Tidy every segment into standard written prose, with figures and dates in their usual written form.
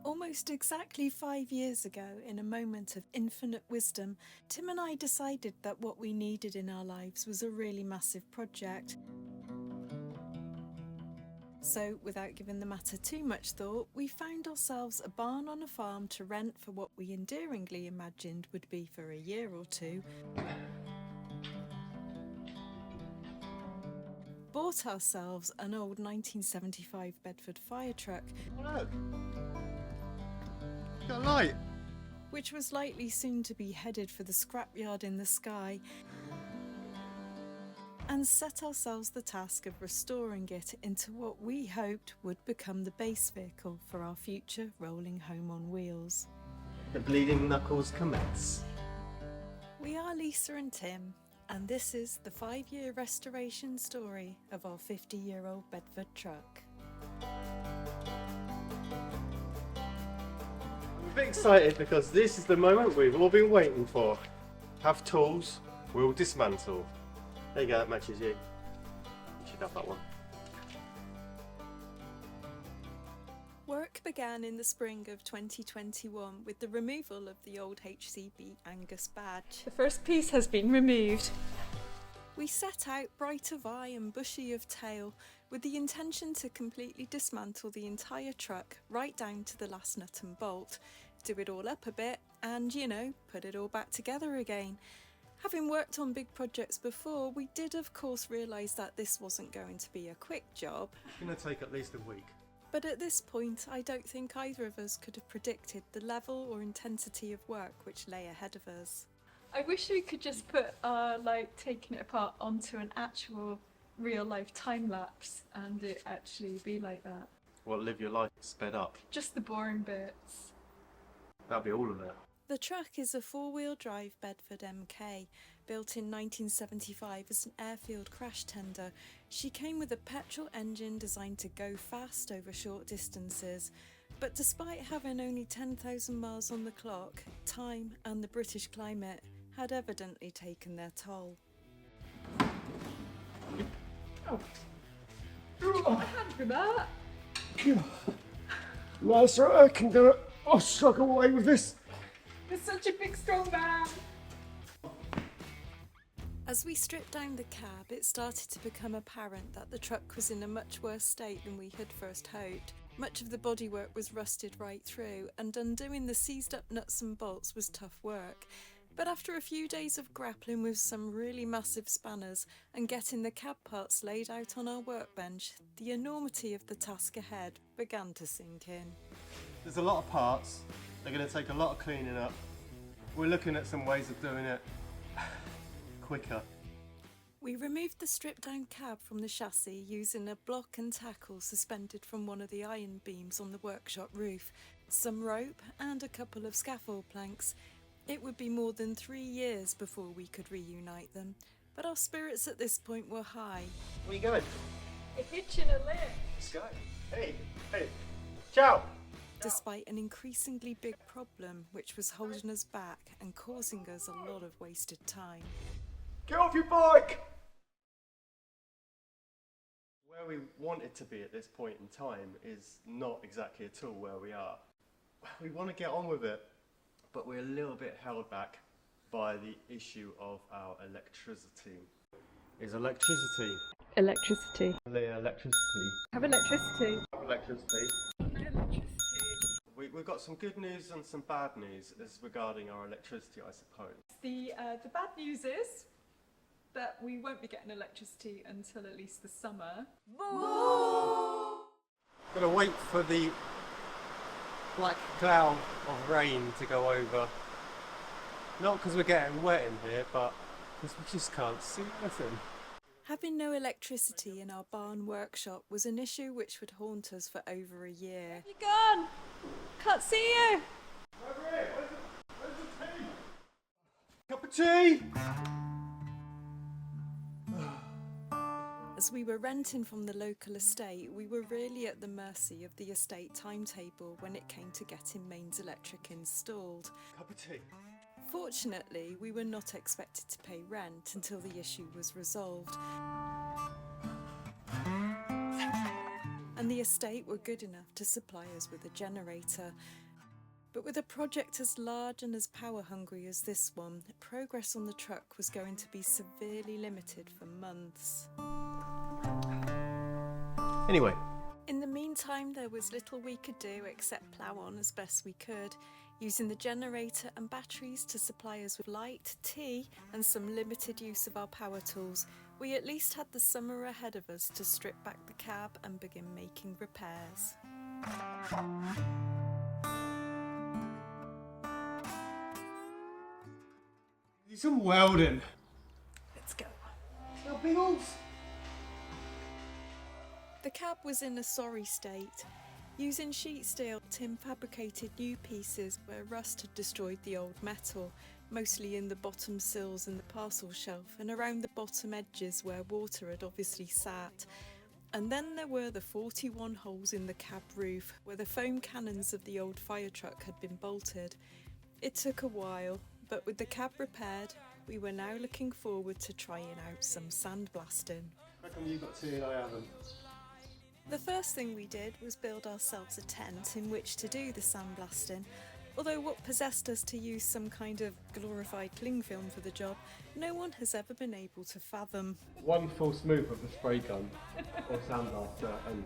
Almost exactly 5 years ago, in a moment of infinite wisdom, Tim and I decided that what we needed in our lives was a really massive project. So, without giving the matter too much thought, we found ourselves a barn on a farm to rent for what we endearingly imagined would be for a year or two. Bought ourselves an old 1975 Bedford fire truck. Oh, look. Got a light. Which was likely soon to be headed for the scrapyard in the sky, and set ourselves the task of restoring it into what we hoped would become the base vehicle for our future rolling home on wheels. The bleeding knuckles commence. We are Lisa and Tim, and this is the 5-year restoration story of our 50-year-old Bedford truck. I'm a bit excited because this is the moment we've all been waiting for. Have tools, we'll dismantle. There you go, that matches you. You should have that one. Work began in the spring of 2021 with the removal of the old HCB Angus badge. The first piece has been removed. We set out bright of eye and bushy of tail with the intention to completely dismantle the entire truck right down to the last nut and bolt, do it all up a bit and, put it all back together again. Having worked on big projects before, we did of course realise that this wasn't going to be a quick job. It's going to take at least a week. But at this point, I don't think either of us could have predicted the level or intensity of work which lay ahead of us. I wish we could just put taking it apart onto an actual real life time lapse and it actually be like that. Well, live your life sped up. Just the boring bits. That'll be all of it. The truck is a 4-wheel drive Bedford MK, built in 1975 as an airfield crash tender. She came with a petrol engine designed to go fast over short distances. But despite having only 10,000 miles on the clock, time and the British climate had evidently taken their toll. Oh, my hand for that. No, sir, I can do it. I'll struggle away with this. You're such a big strong man. As we stripped down the cab, it started to become apparent that the truck was in a much worse state than we had first hoped. Much of the bodywork was rusted right through, and undoing the seized up nuts and bolts was tough work. But after a few days of grappling with some really massive spanners and getting the cab parts laid out on our workbench, the enormity of the task ahead began to sink in. There's a lot of parts. They're going to take a lot of cleaning up. We're looking at some ways of doing it quicker. We removed the stripped down cab from the chassis using a block and tackle suspended from one of the iron beams on the workshop roof, some rope and a couple of scaffold planks. It would be more than 3 years before we could reunite them, but our spirits at this point were high. Where are you going? A hitch and a lift. Let's go. Hey, ciao. Despite an increasingly big problem which was holding us back and causing us a lot of wasted time. Get off your bike! Where we wanted to be at this point in time is not exactly at all where we are. We want to get on with it, but we're a little bit held back by the issue of our electricity. Is electricity? Electricity. The electricity. Have electricity. Electricity. Electricity. We've got some good news and some bad news as regarding our electricity, I suppose. The bad news is that we won't be getting electricity until at least the summer. Gonna wait for the black cloud of rain to go over. Not because we're getting wet in here, but because we just can't see anything. Having no electricity in our barn workshop was an issue which would haunt us for over a year. You gone? Can't see you. Over here, where's the tea? Cup of tea! As we were renting from the local estate, we were really at the mercy of the estate timetable when it came to getting mains electric installed. Cup of tea. Fortunately, we were not expected to pay rent until the issue was resolved. And and the estate were good enough to supply us with a generator. But with a project as large and as power-hungry as this one, progress on the truck was going to be severely limited for months. Anyway. In the meantime, there was little we could do except plough on as best we could, using the generator and batteries to supply us with light, tea, and some limited use of our power tools. We at least had the summer ahead of us to strip back the cab and begin making repairs. Do some welding. Let's go. Oh, big holes. The cab was in a sorry state. Using sheet steel, Tim fabricated new pieces where rust had destroyed the old metal, mostly in the bottom sills and the parcel shelf and around the bottom edges where water had obviously sat. And then there were the 41 holes in the cab roof where the foam cannons of the old fire truck had been bolted. It took a while, but with the cab repaired, we were now looking forward to trying out some sandblasting. How come you got two and I haven't? The first thing we did was build ourselves a tent in which to do the sandblasting, although what possessed us to use some kind of glorified cling film for the job, no one has ever been able to fathom. One false move of the spray gun or sandblaster and...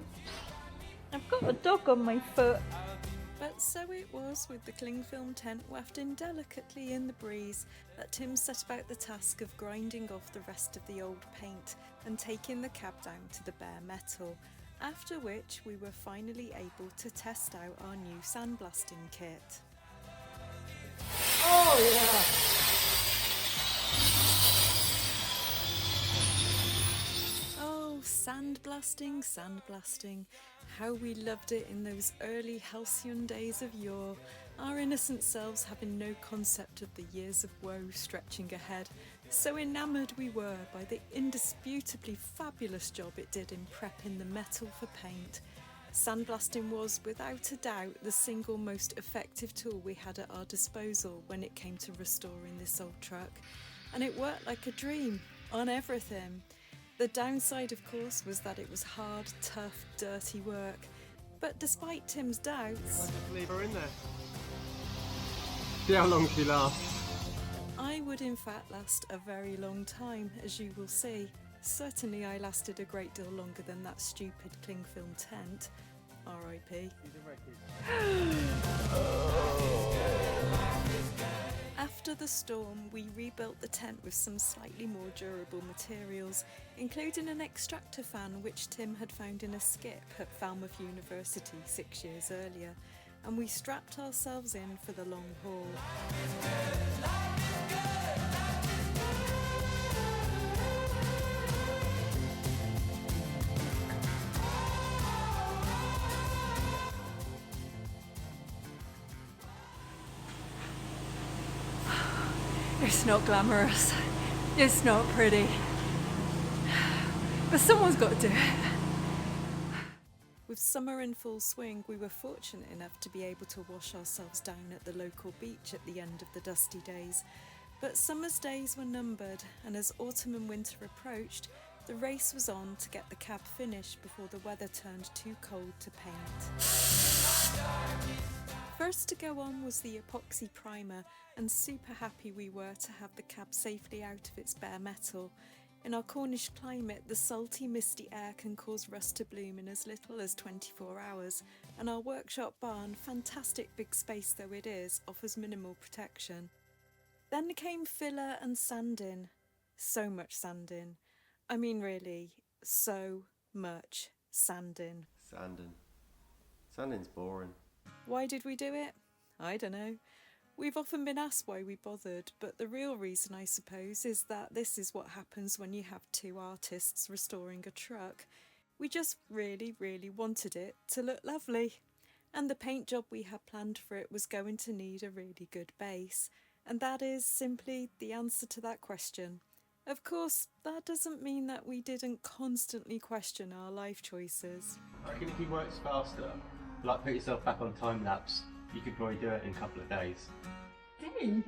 I've got a dog on my foot. But so it was with the cling film tent wafting delicately in the breeze that Tim set about the task of grinding off the rest of the old paint and taking the cab down to the bare metal. After which we were finally able to test out our new sandblasting kit. Oh yeah! Oh, sandblasting, sandblasting. How we loved it in those early halcyon days of yore, our innocent selves having no concept of the years of woe stretching ahead. So enamoured we were by the indisputably fabulous job it did in prepping the metal for paint. Sandblasting was, without a doubt, the single most effective tool we had at our disposal when it came to restoring this old truck. And it worked like a dream, on everything. The downside, of course, was that it was hard, tough, dirty work. But despite Tim's doubts... I'll just leave her in there. See how long she lasts. I would in fact last a very long time, as you will see. Certainly I lasted a great deal longer than that stupid cling film tent. R.I.P. After the storm, we rebuilt the tent with some slightly more durable materials, including an extractor fan which Tim had found in a skip at Falmouth University 6 years earlier, and we strapped ourselves in for the long haul. It's not glamorous, it's not pretty, but someone's got to do it. With summer in full swing, we were fortunate enough to be able to wash ourselves down at the local beach at the end of the dusty days. But summer's days were numbered, and as autumn and winter approached, the race was on to get the cab finished before the weather turned too cold to paint. First to go on was the epoxy primer, and super happy we were to have the cab safely out of its bare metal. In our Cornish climate, the salty, misty air can cause rust to bloom in as little as 24 hours, and our workshop barn, fantastic big space though it is, offers minimal protection. Then came filler and sanding. So much sanding. I mean really, so much sanding. Sanding's boring. Why did we do it? I don't know. We've often been asked why we bothered, but the real reason, I suppose, is that this is what happens when you have two artists restoring a truck. We just really, really wanted it to look lovely. And the paint job we had planned for it was going to need a really good base. And that is simply the answer to that question. Of course, that doesn't mean that we didn't constantly question our life choices. I reckon if you worked faster, like put yourself back on time lapse, you could probably do it in a couple of days. Days?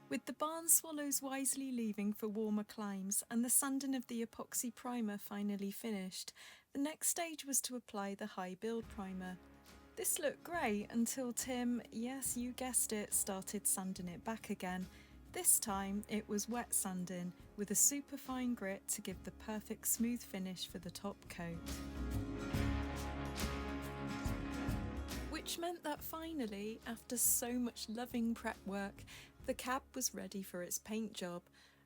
With the barn swallows wisely leaving for warmer climes and the sanding of the epoxy primer finally finished, the next stage was to apply the high build primer. This looked great until Tim, yes you guessed it, started sanding it back again. This time it was wet sanding with a superfine grit to give the perfect smooth finish for the top coat. Which meant that finally, after so much loving prep work, the cab was ready for its paint job.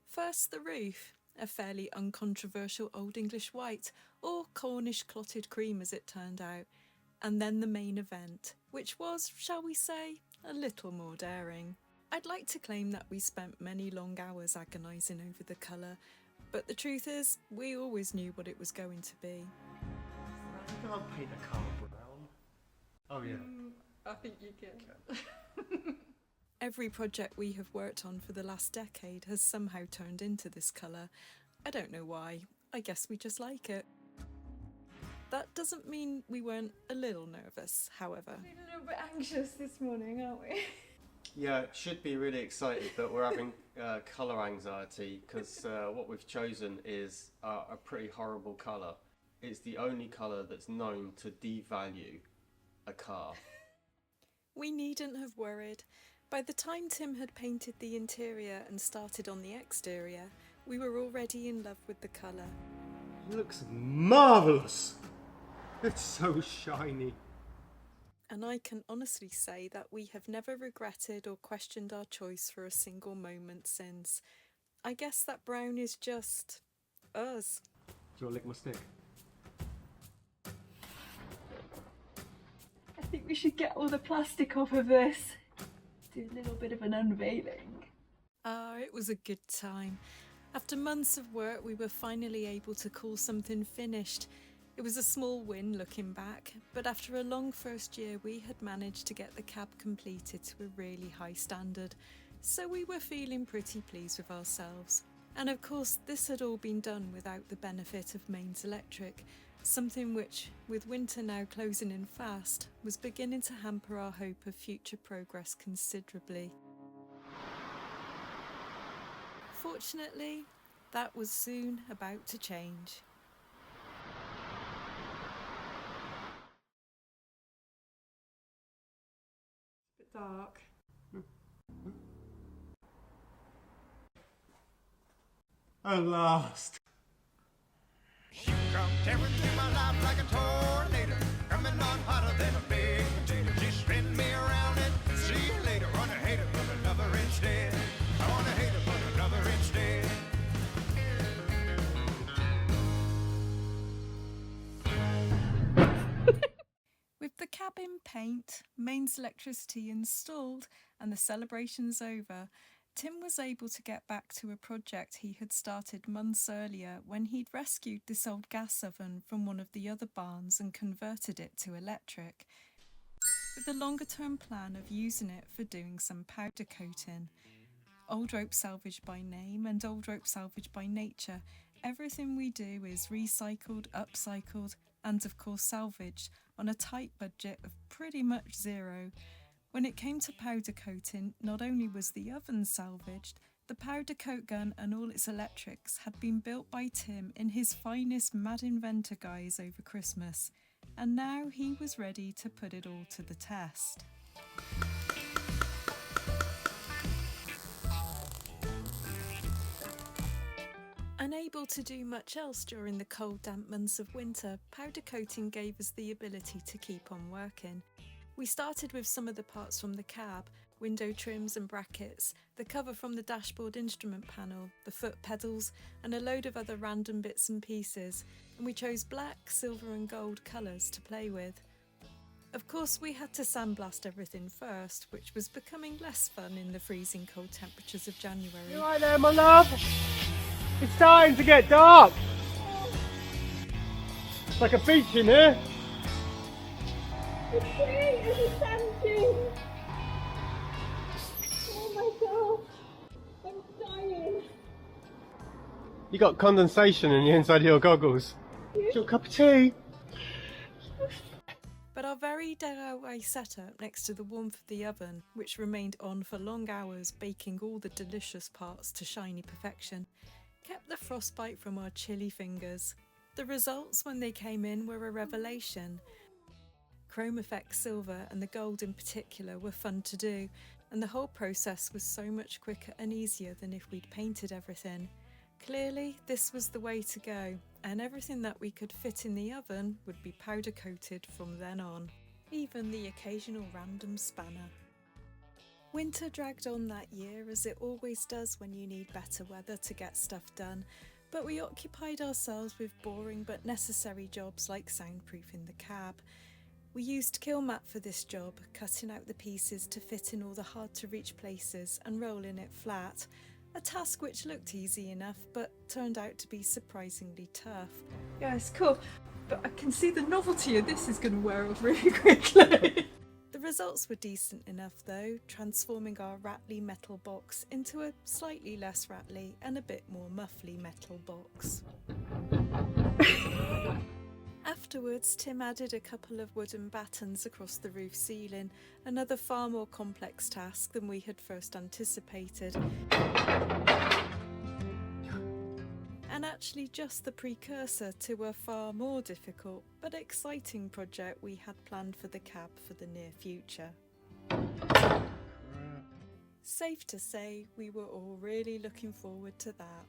First the roof, a fairly uncontroversial Old English white, or Cornish clotted cream as it turned out, and then the main event, which was, shall we say, a little more daring. I'd like to claim that we spent many long hours agonising over the colour, but the truth is, we always knew what it was going to be. I can't paint a car brown. Oh yeah. I think you can. Every project we have worked on for the last decade has somehow turned into this colour. I don't know why, I guess we just like it. That doesn't mean we weren't a little nervous, however. We're a little bit anxious this morning, aren't we? Yeah, should be really excited, but we're having colour anxiety because what we've chosen is a pretty horrible colour. It's the only colour that's known to devalue a car. We needn't have worried. By the time Tim had painted the interior and started on the exterior, we were already in love with the colour. It looks marvellous! It's so shiny. And I can honestly say that we have never regretted or questioned our choice for a single moment since. I guess that brown is just us. Do you want to lick my stick? I think we should get all the plastic off of this. Do a little bit of an unveiling. It was a good time. After months of work, we were finally able to call something finished. It was a small win looking back, but after a long first year, we had managed to get the cab completed to a really high standard, so we were feeling pretty pleased with ourselves. And of course, this had all been done without the benefit of mains electric, something which, with winter now closing in fast, was beginning to hamper our hope of future progress considerably. Fortunately, that was soon about to change. It's a bit dark. At last! You come tearing through my life like a tornado, coming on hotter than a big potato. Just spin me around and see you later. Wanna hate it, but another instead. I wanna hate it, but another instead. With the cab in paint, mains electricity installed, and the celebrations over, Tim was able to get back to a project he had started months earlier when he'd rescued this old gas oven from one of the other barns and converted it to electric, with the longer term plan of using it for doing some powder coating. Old Rope Salvage by name and Old Rope Salvage by nature, everything we do is recycled, upcycled and of course salvaged on a tight budget of pretty much zero. When it came to powder coating, not only was the oven salvaged, the powder coat gun and all its electrics had been built by Tim in his finest mad inventor guise over Christmas, and now he was ready to put it all to the test. Unable to do much else during the cold, damp months of winter, powder coating gave us the ability to keep on working. We started with some of the parts from the cab, window trims and brackets, the cover from the dashboard instrument panel, the foot pedals, and a load of other random bits and pieces, and we chose black, silver and gold colours to play with. Of course, we had to sandblast everything first, which was becoming less fun in the freezing cold temperatures of January. You right there, my love? It's starting to get dark! It's like a beach in here. It's great, it's a sand dune. Oh my god, I'm dying. You got condensation in the inside of your goggles. Do you want a cup of tea? But our very DIY setup next to the warmth of the oven, which remained on for long hours baking all the delicious parts to shiny perfection, kept the frostbite from our chilly fingers. The results when they came in were a revelation. Chrome effect silver and the gold in particular were fun to do, and the whole process was so much quicker and easier than if we'd painted everything. Clearly, this was the way to go, and everything that we could fit in the oven would be powder coated from then on, even the occasional random spanner. Winter dragged on that year, as it always does when you need better weather to get stuff done, but we occupied ourselves with boring but necessary jobs like soundproofing the cab. We used Kilmat for this job, cutting out the pieces to fit in all the hard-to-reach places and rolling it flat, a task which looked easy enough but turned out to be surprisingly tough. Yeah, it's cool, but I can see the novelty of this is going to wear off really quickly. The results were decent enough though, transforming our rattly metal box into a slightly less rattly and a bit more muffly metal box. Afterwards, Tim added a couple of wooden battens across the roof ceiling, another far more complex task than we had first anticipated. And actually just the precursor to a far more difficult but exciting project we had planned for the cab for the near future. Safe to say, we were all really looking forward to that.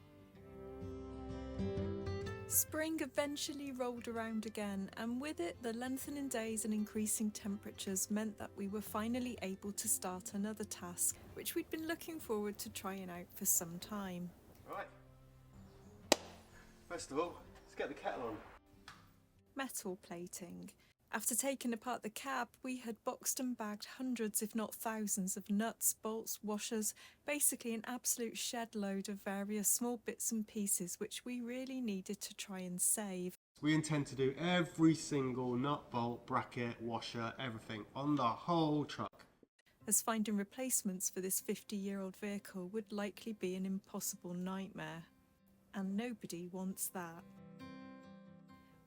Spring eventually rolled around again, and with it the lengthening days and increasing temperatures meant that we were finally able to start another task, which we'd been looking forward to trying out for some time. Right. First of all, let's get the kettle on. Metal plating. After taking apart the cab, we had boxed and bagged hundreds if not thousands of nuts, bolts, washers, basically an absolute shed load of various small bits and pieces which we really needed to try and save. We intend to do every single nut, bolt, bracket, washer, everything on the whole truck. As finding replacements for this 50-year-old vehicle would likely be an impossible nightmare. And nobody wants that.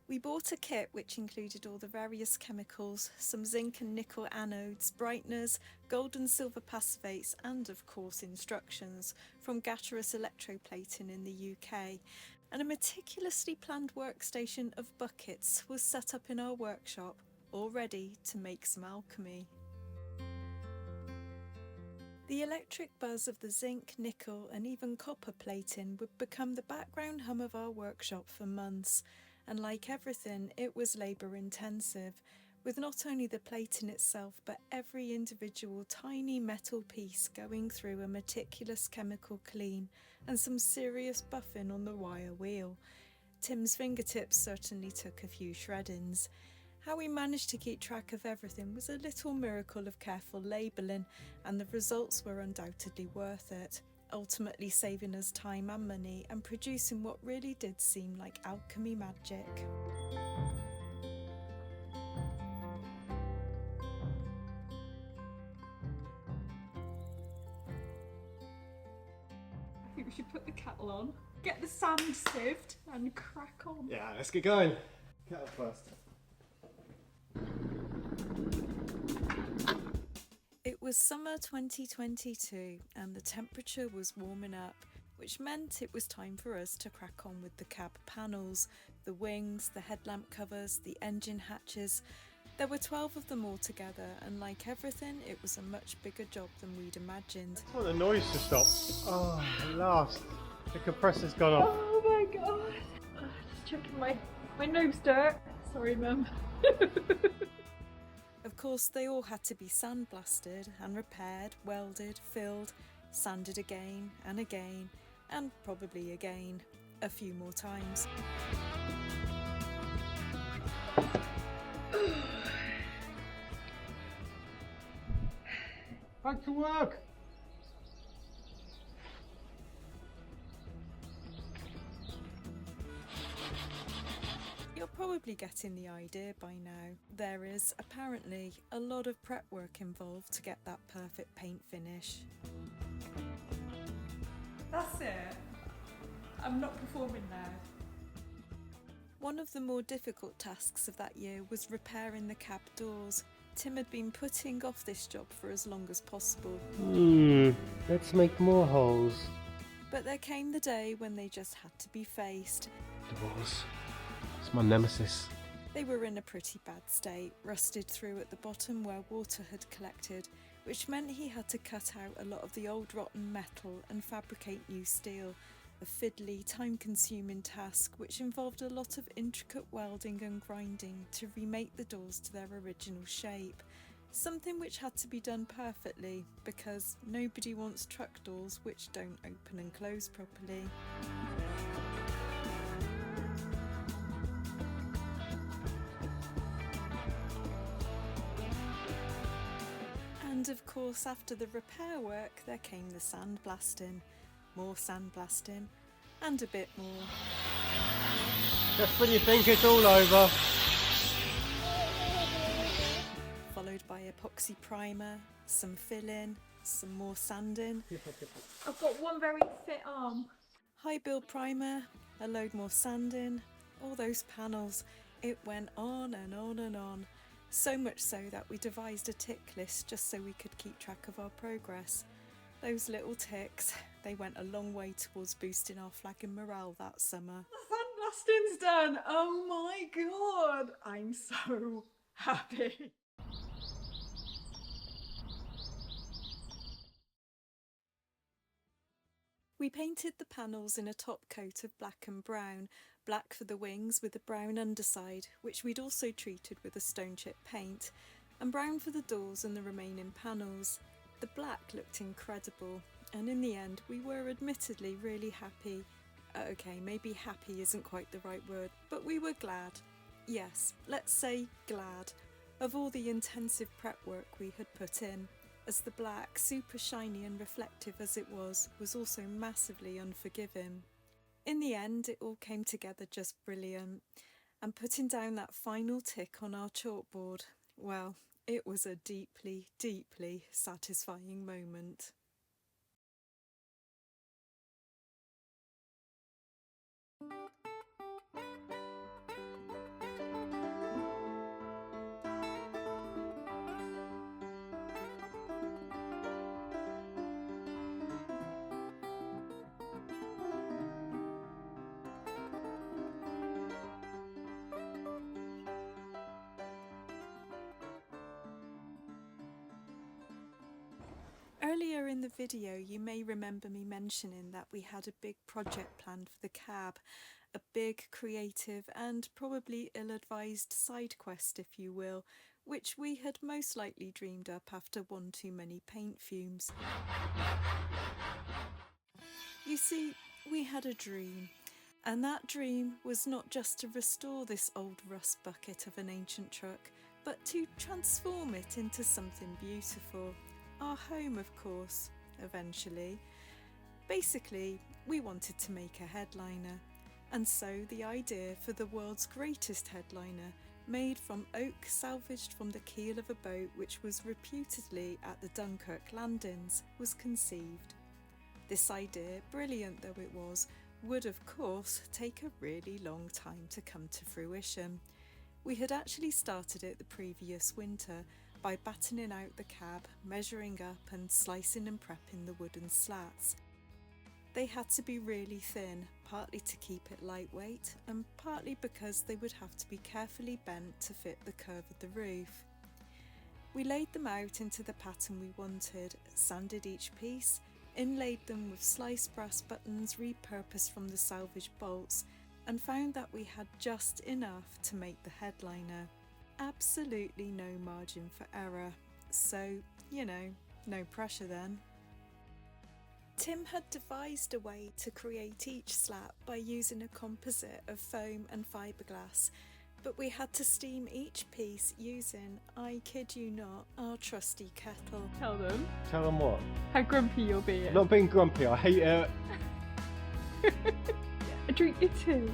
We bought a kit which included all the various chemicals, some zinc and nickel anodes, brighteners, gold and silver passivates, and of course instructions from Gatteris Electroplating in the UK. And a meticulously planned workstation of buckets was set up in our workshop, all ready to make some alchemy. The electric buzz of the zinc, nickel and even copper plating would become the background hum of our workshop for months. And like everything, it was labour intensive, with not only the plating itself but every individual tiny metal piece going through a meticulous chemical clean and some serious buffing on the wire wheel. Tim's fingertips certainly took a few shreddings. How we managed to keep track of everything was a little miracle of careful labelling, and the results were undoubtedly worth it, ultimately saving us time and money and producing what really did seem like alchemy magic. I think we should put the kettle on, get the sand sieved and crack on. Yeah, let's get going. Kettle first. It was summer 2022 and the temperature was warming up, which meant it was time for us to crack on with the cab panels, the wings, the headlamp covers, the engine hatches. There were 12 of them all together, and like everything, it was a much bigger job than we'd imagined. I want the noise to stop. Oh, at last. The compressor's gone off. Oh my god. Just checking my nose dirt. Sorry, Mum. Of course, they all had to be sandblasted and repaired, welded, filled, sanded again, and probably again, a few more times. Back to work. You're probably getting the idea by now. There is, apparently, a lot of prep work involved to get that perfect paint finish. That's it. I'm not performing now. One of the more difficult tasks of that year was repairing the cab doors. Tim had been putting off this job for as long as possible. Let's make more holes. But there came the day when they just had to be faced. Doors. It's my nemesis. They were in a pretty bad state, rusted through at the bottom where water had collected, which meant he had to cut out a lot of the old rotten metal and fabricate new steel. A fiddly, time-consuming task which involved a lot of intricate welding and grinding to remake the doors to their original shape. Something which had to be done perfectly, because nobody wants truck doors which don't open and close properly. And of course, after the repair work, there came the sandblasting. More sandblasting, and a bit more. Just when you think it's all over. Followed by epoxy primer, some filling, some more sanding. I've got one very fit arm. High build primer, a load more sanding, all those panels. It went on and on and on. So much so that we devised a tick list just so we could keep track of our progress. Those little ticks, they went a long way towards boosting our flagging morale that summer. Sandblasting's done! Oh my god! I'm so happy. We painted the panels in a top coat of black and brown, black for the wings with a brown underside, which we'd also treated with a stone chip paint, and brown for the doors and the remaining panels. The black looked incredible, and in the end we were admittedly really happy. Okay, maybe happy isn't quite the right word, but we were glad. Yes, let's say glad, of all the intensive prep work we had put in, as the black, super shiny and reflective as it was also massively unforgiving. In the end, it all came together just brilliant, and putting down that final tick on our chalkboard, well, it was a deeply, deeply satisfying moment. Earlier in the video you may remember me mentioning that we had a big project planned for the cab, a big, creative and probably ill-advised side quest if you will, which we had most likely dreamed up after one too many paint fumes. You see, we had a dream, and that dream was not just to restore this old rust bucket of an ancient truck, but to transform it into something beautiful. Our home, of course, eventually. Basically, we wanted to make a headliner, and so the idea for the world's greatest headliner, made from oak salvaged from the keel of a boat which was reputedly at the Dunkirk landings, was conceived. This idea, brilliant though it was, would of course take a really long time to come to fruition. We had actually started it the previous winter, by battening out the cab, measuring up and slicing and prepping the wooden slats. They had to be really thin, partly to keep it lightweight and partly because they would have to be carefully bent to fit the curve of the roof. We laid them out into the pattern we wanted, sanded each piece, inlaid them with sliced brass buttons repurposed from the salvaged bolts, and found that we had just enough to make the headliner. Absolutely no margin for error, so, you know, no pressure then. Tim had devised a way to create each slat by using a composite of foam and fiberglass, but we had to steam each piece using, I kid you not, our trusty kettle. Tell them Tell them what? how grumpy you're being. Not being grumpy, I hate it. Drink your tea.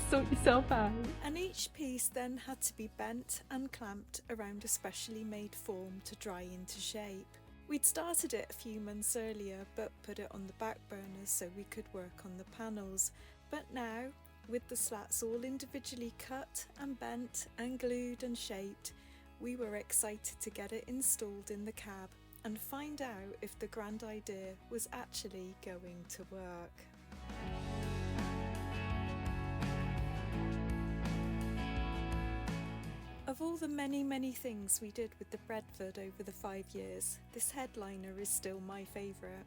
Sort yourself out. And each piece then had to be bent and clamped around a specially made form to dry into shape. We'd started it a few months earlier but put it on the back burners so we could work on the panels. But now, with the slats all individually cut and bent and glued and shaped, we were excited to get it installed in the cab and find out if the grand idea was actually going to work. Of all the many things we did with the Bedford over the 5 years, this headliner is still my favourite.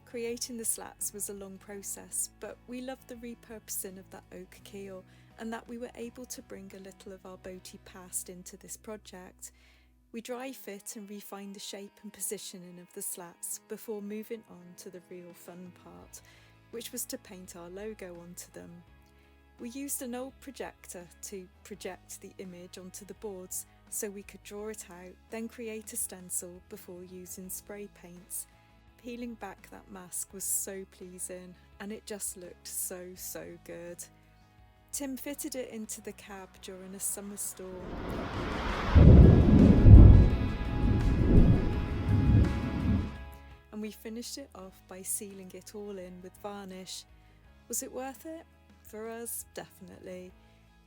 Creating the slats was a long process, but we loved the repurposing of that oak keel and that we were able to bring a little of our boaty past into this project. We dry fit and refine the shape and positioning of the slats before moving on to the real fun part, which was to paint our logo onto them. We used an old projector to project the image onto the boards so we could draw it out, then create a stencil before using spray paints. Peeling back that mask was so pleasing and it just looked so good. Tim fitted it into the cab during a summer storm. And we finished it off by sealing it all in with varnish. Was it worth it? For us, definitely.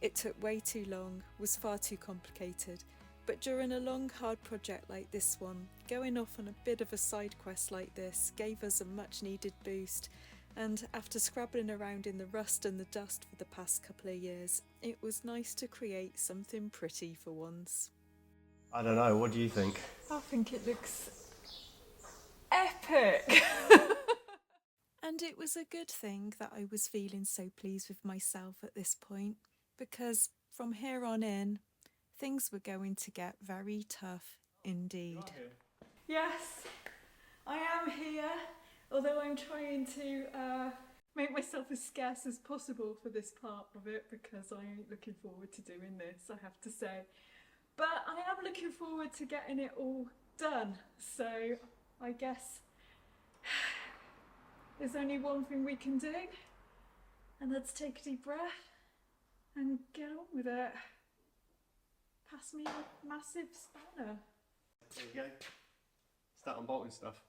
It took way too long, was far too complicated, but during a long, hard project like this one, going off on a bit of a side quest like this gave us a much needed boost, and after scrabbling around in the rust and the dust for the past couple of years, it was nice to create something pretty for once. I don't know, what do you think? I think it looks epic. And it was a good thing that I was feeling so pleased with myself at this point, because from here on in, things were going to get very tough indeed. Yes, I am here, although I'm trying to make myself as scarce as possible for this part of it because I ain't looking forward to doing this, I have to say. But I am looking forward to getting it all done, so I guess there's only one thing we can do, and that's take a deep breath and get on with it. Pass me a massive spanner. There you go. Start unbolting stuff.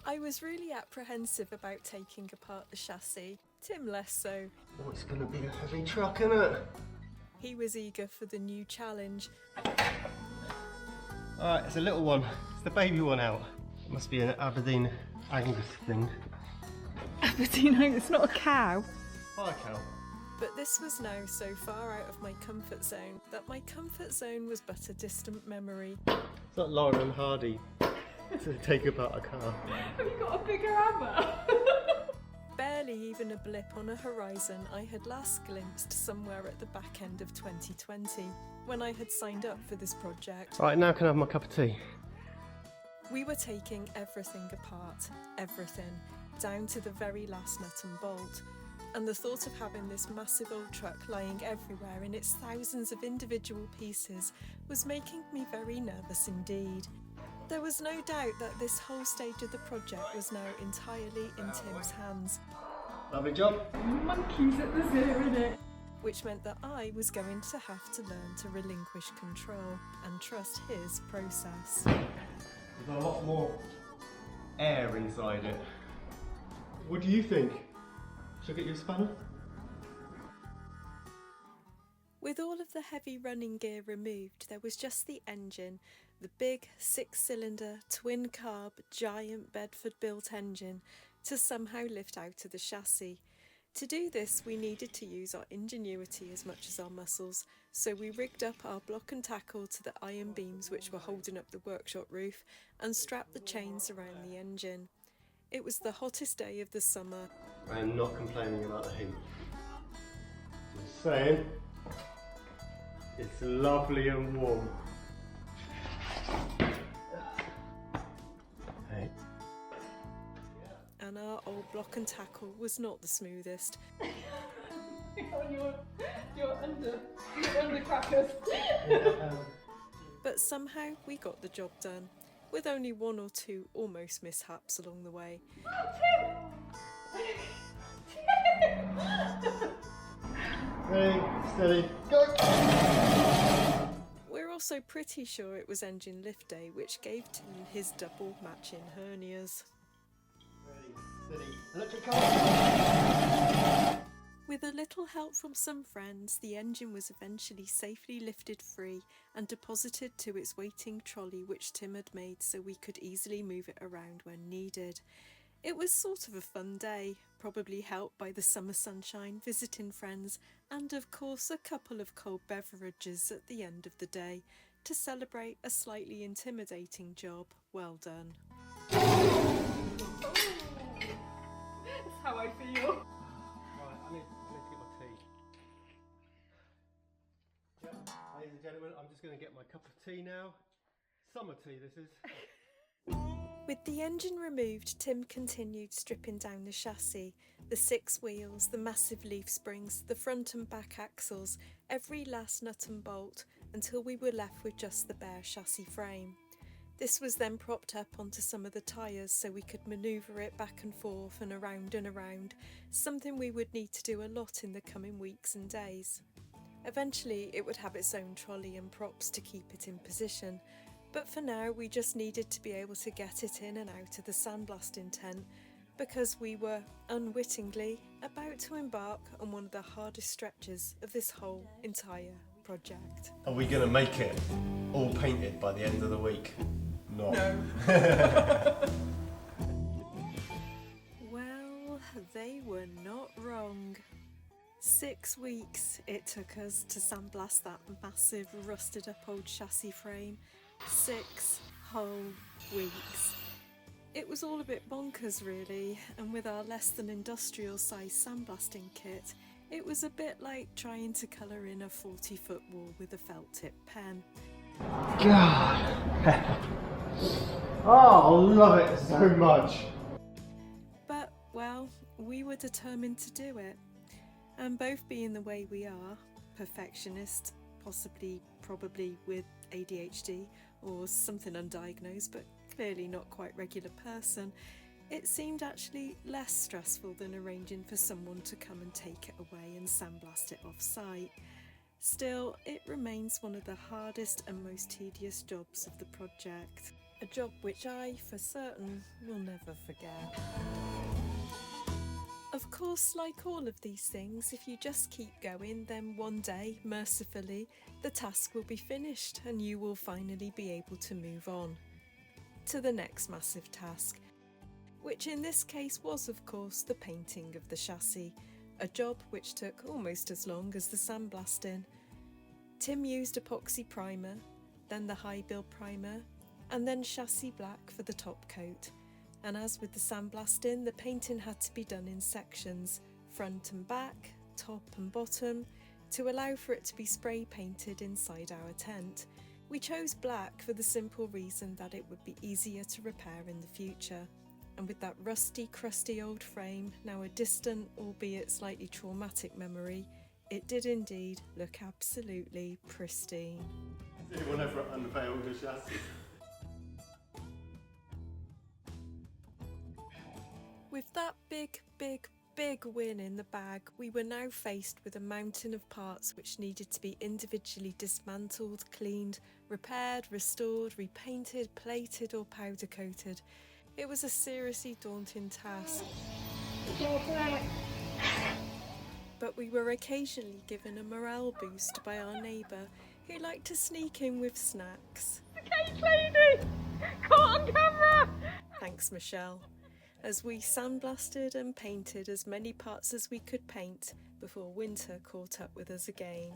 I was really apprehensive about taking apart the chassis, Tim less so. Oh, it's gonna be a heavy truck, isn't it? He was eager for the new challenge. Alright, it's a little one. It's the baby one out. It must be an Aberdeen Angus thing. Aberdeen, it's not a cow. Oh, a cow. But this was now so far out of my comfort zone that my comfort zone was but a distant memory. It's like Lauren and Hardy to take apart a car. Have you got a bigger hammer? Barely even a blip on a horizon I had last glimpsed somewhere at the back end of 2020, when I had signed up for this project. Right, now can I have my cup of tea? We were taking everything apart, everything, down to the very last nut and bolt. And the thought of having this massive old truck lying everywhere in its thousands of individual pieces was making me very nervous indeed. There was no doubt that this whole stage of the project was now entirely in Tim's hands. Lovely job. Monkeys at the zoo, innit? Which meant that I was going to have to learn to relinquish control and trust his process. There's got a lot more air inside it. What do you think? Should I get you a spanner? With all of the heavy running gear removed, there was just the engine, the big 6-cylinder, twin-carb, giant Bedford-built engine, to somehow lift out of the chassis. To do this, we needed to use our ingenuity as much as our muscles, so we rigged up our block and tackle to the iron beams which were holding up the workshop roof and strapped the chains around the engine. It was the hottest day of the summer. I am not complaining about the heat. Just saying, it's lovely and warm. Hey. And our old block and tackle was not the smoothest. You're under crackers. But somehow we got the job done, with only one or two almost mishaps along the way. Ready, steady, go! We're also pretty sure it was engine lift day, which gave Tim his double matching hernias. With a little help from some friends, the engine was eventually safely lifted free and deposited to its waiting trolley, which Tim had made so we could easily move it around when needed. It was sort of a fun day, probably helped by the summer sunshine, visiting friends, and of course a couple of cold beverages at the end of the day to celebrate a slightly intimidating job well done. That's how I feel. Right, I need to get my tea. Yep, ladies and gentlemen, I'm just going to get my cup of tea now. Summer tea, this is. With the engine removed, Tim continued stripping down the chassis, the 6 wheels, the massive leaf springs, the front and back axles, every last nut and bolt, until we were left with just the bare chassis frame. This was then propped up onto some of the tyres so we could manoeuvre it back and forth and around, something we would need to do a lot in the coming weeks and days. Eventually it would have its own trolley and props to keep it in position, but for now we just needed to be able to get it in and out of the sandblasting tent because we were, unwittingly, about to embark on one of the hardest stretches of this whole entire project. Are we going to make it all painted by the end of the week? No. Well, they were not wrong. 6 weeks it took us to sandblast that massive rusted up old chassis frame. 6 whole weeks. It was all a bit bonkers really, and with our less than industrial size sandblasting kit, it was a bit like trying to colour in a 40-foot wall with a felt tip pen. God! Oh, I love it so much! But, well, we were determined to do it. And both being the way we are, perfectionists, probably with ADHD or something undiagnosed, but clearly not quite regular person, it seemed actually less stressful than arranging for someone to come and take it away and sandblast it off-site. Still, it remains one of the hardest and most tedious jobs of the project. A job which I, for certain, will never forget. Of course, like all of these things, if you just keep going, then one day, mercifully, the task will be finished and you will finally be able to move on to the next massive task, which in this case was, of course, the painting of the chassis, a job which took almost as long as the sandblasting. Tim used epoxy primer, then the high build primer, and then chassis black for the top coat. And as with the sandblasting, the painting had to be done in sections, front and back, top and bottom, to allow for it to be spray painted inside our tent. We chose black for the simple reason that it would be easier to repair in the future. And with that rusty, crusty old frame, now a distant, albeit slightly traumatic memory, it did indeed look absolutely pristine. Has anyone ever unveiled a chassis? With that big win in the bag, we were now faced with a mountain of parts which needed to be individually dismantled, cleaned, repaired, restored, repainted, plated or powder coated. It was a seriously daunting task. But we were occasionally given a morale boost by our neighbour who liked to sneak in with snacks. The cake lady! Caught on camera! Thanks, Michelle. As we sandblasted and painted as many parts as we could paint before winter caught up with us again.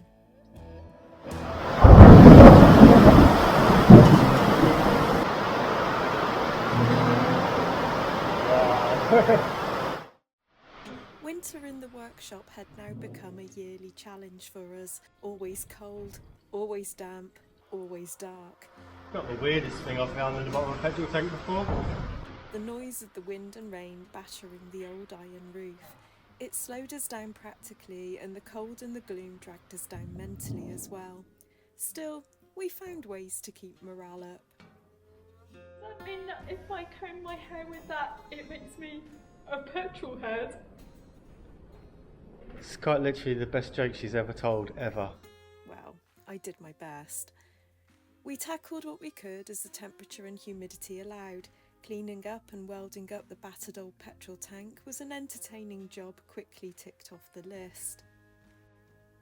Winter in the workshop had now become a yearly challenge for us. Always cold, always damp, always dark. Got the weirdest thing I've found in the bottom of a petrol tank before. The noise of the wind and rain battering the old iron roof. It slowed us down practically, and the cold and the gloom dragged us down mentally as well. Still, we found ways to keep morale up. Does that mean that if I comb my hair with that, it makes me a petrol head? It's quite literally the best joke she's ever told, ever. Well, I did my best. We tackled what we could as the temperature and humidity allowed. Cleaning up and welding up the battered old petrol tank was an entertaining job quickly ticked off the list.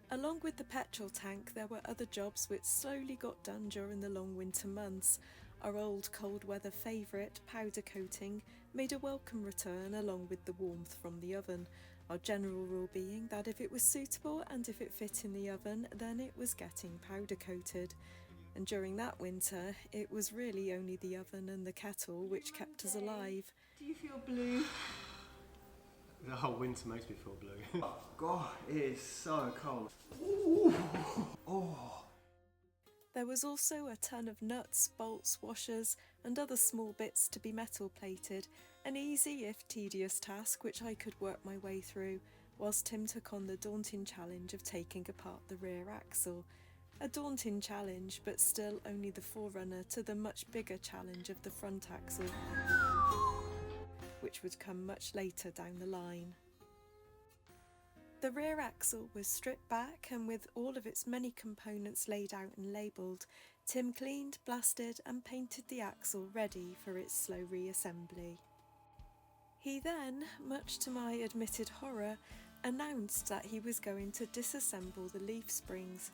Along with the petrol tank, there were other jobs which slowly got done during the long winter months. Our old cold weather favourite, powder coating, made a welcome return along with the warmth from the oven. Our general rule being that if it was suitable and if it fit in the oven, then it was getting powder coated. And during that winter, it was really only the oven and the kettle which kept us alive. Do you feel blue? The whole winter makes me feel blue. Oh God, it is so cold. Oh. There was also a ton of nuts, bolts, washers and other small bits to be metal plated, an easy if tedious task which I could work my way through, whilst Tim took on the daunting challenge of taking apart the rear axle. A daunting challenge, but still only the forerunner to the much bigger challenge of the front axle, which would come much later down the line. The rear axle was stripped back and with all of its many components laid out and labelled, Tim cleaned, blasted and painted the axle ready for its slow reassembly. He then, much to my admitted horror, announced that he was going to disassemble the leaf springs.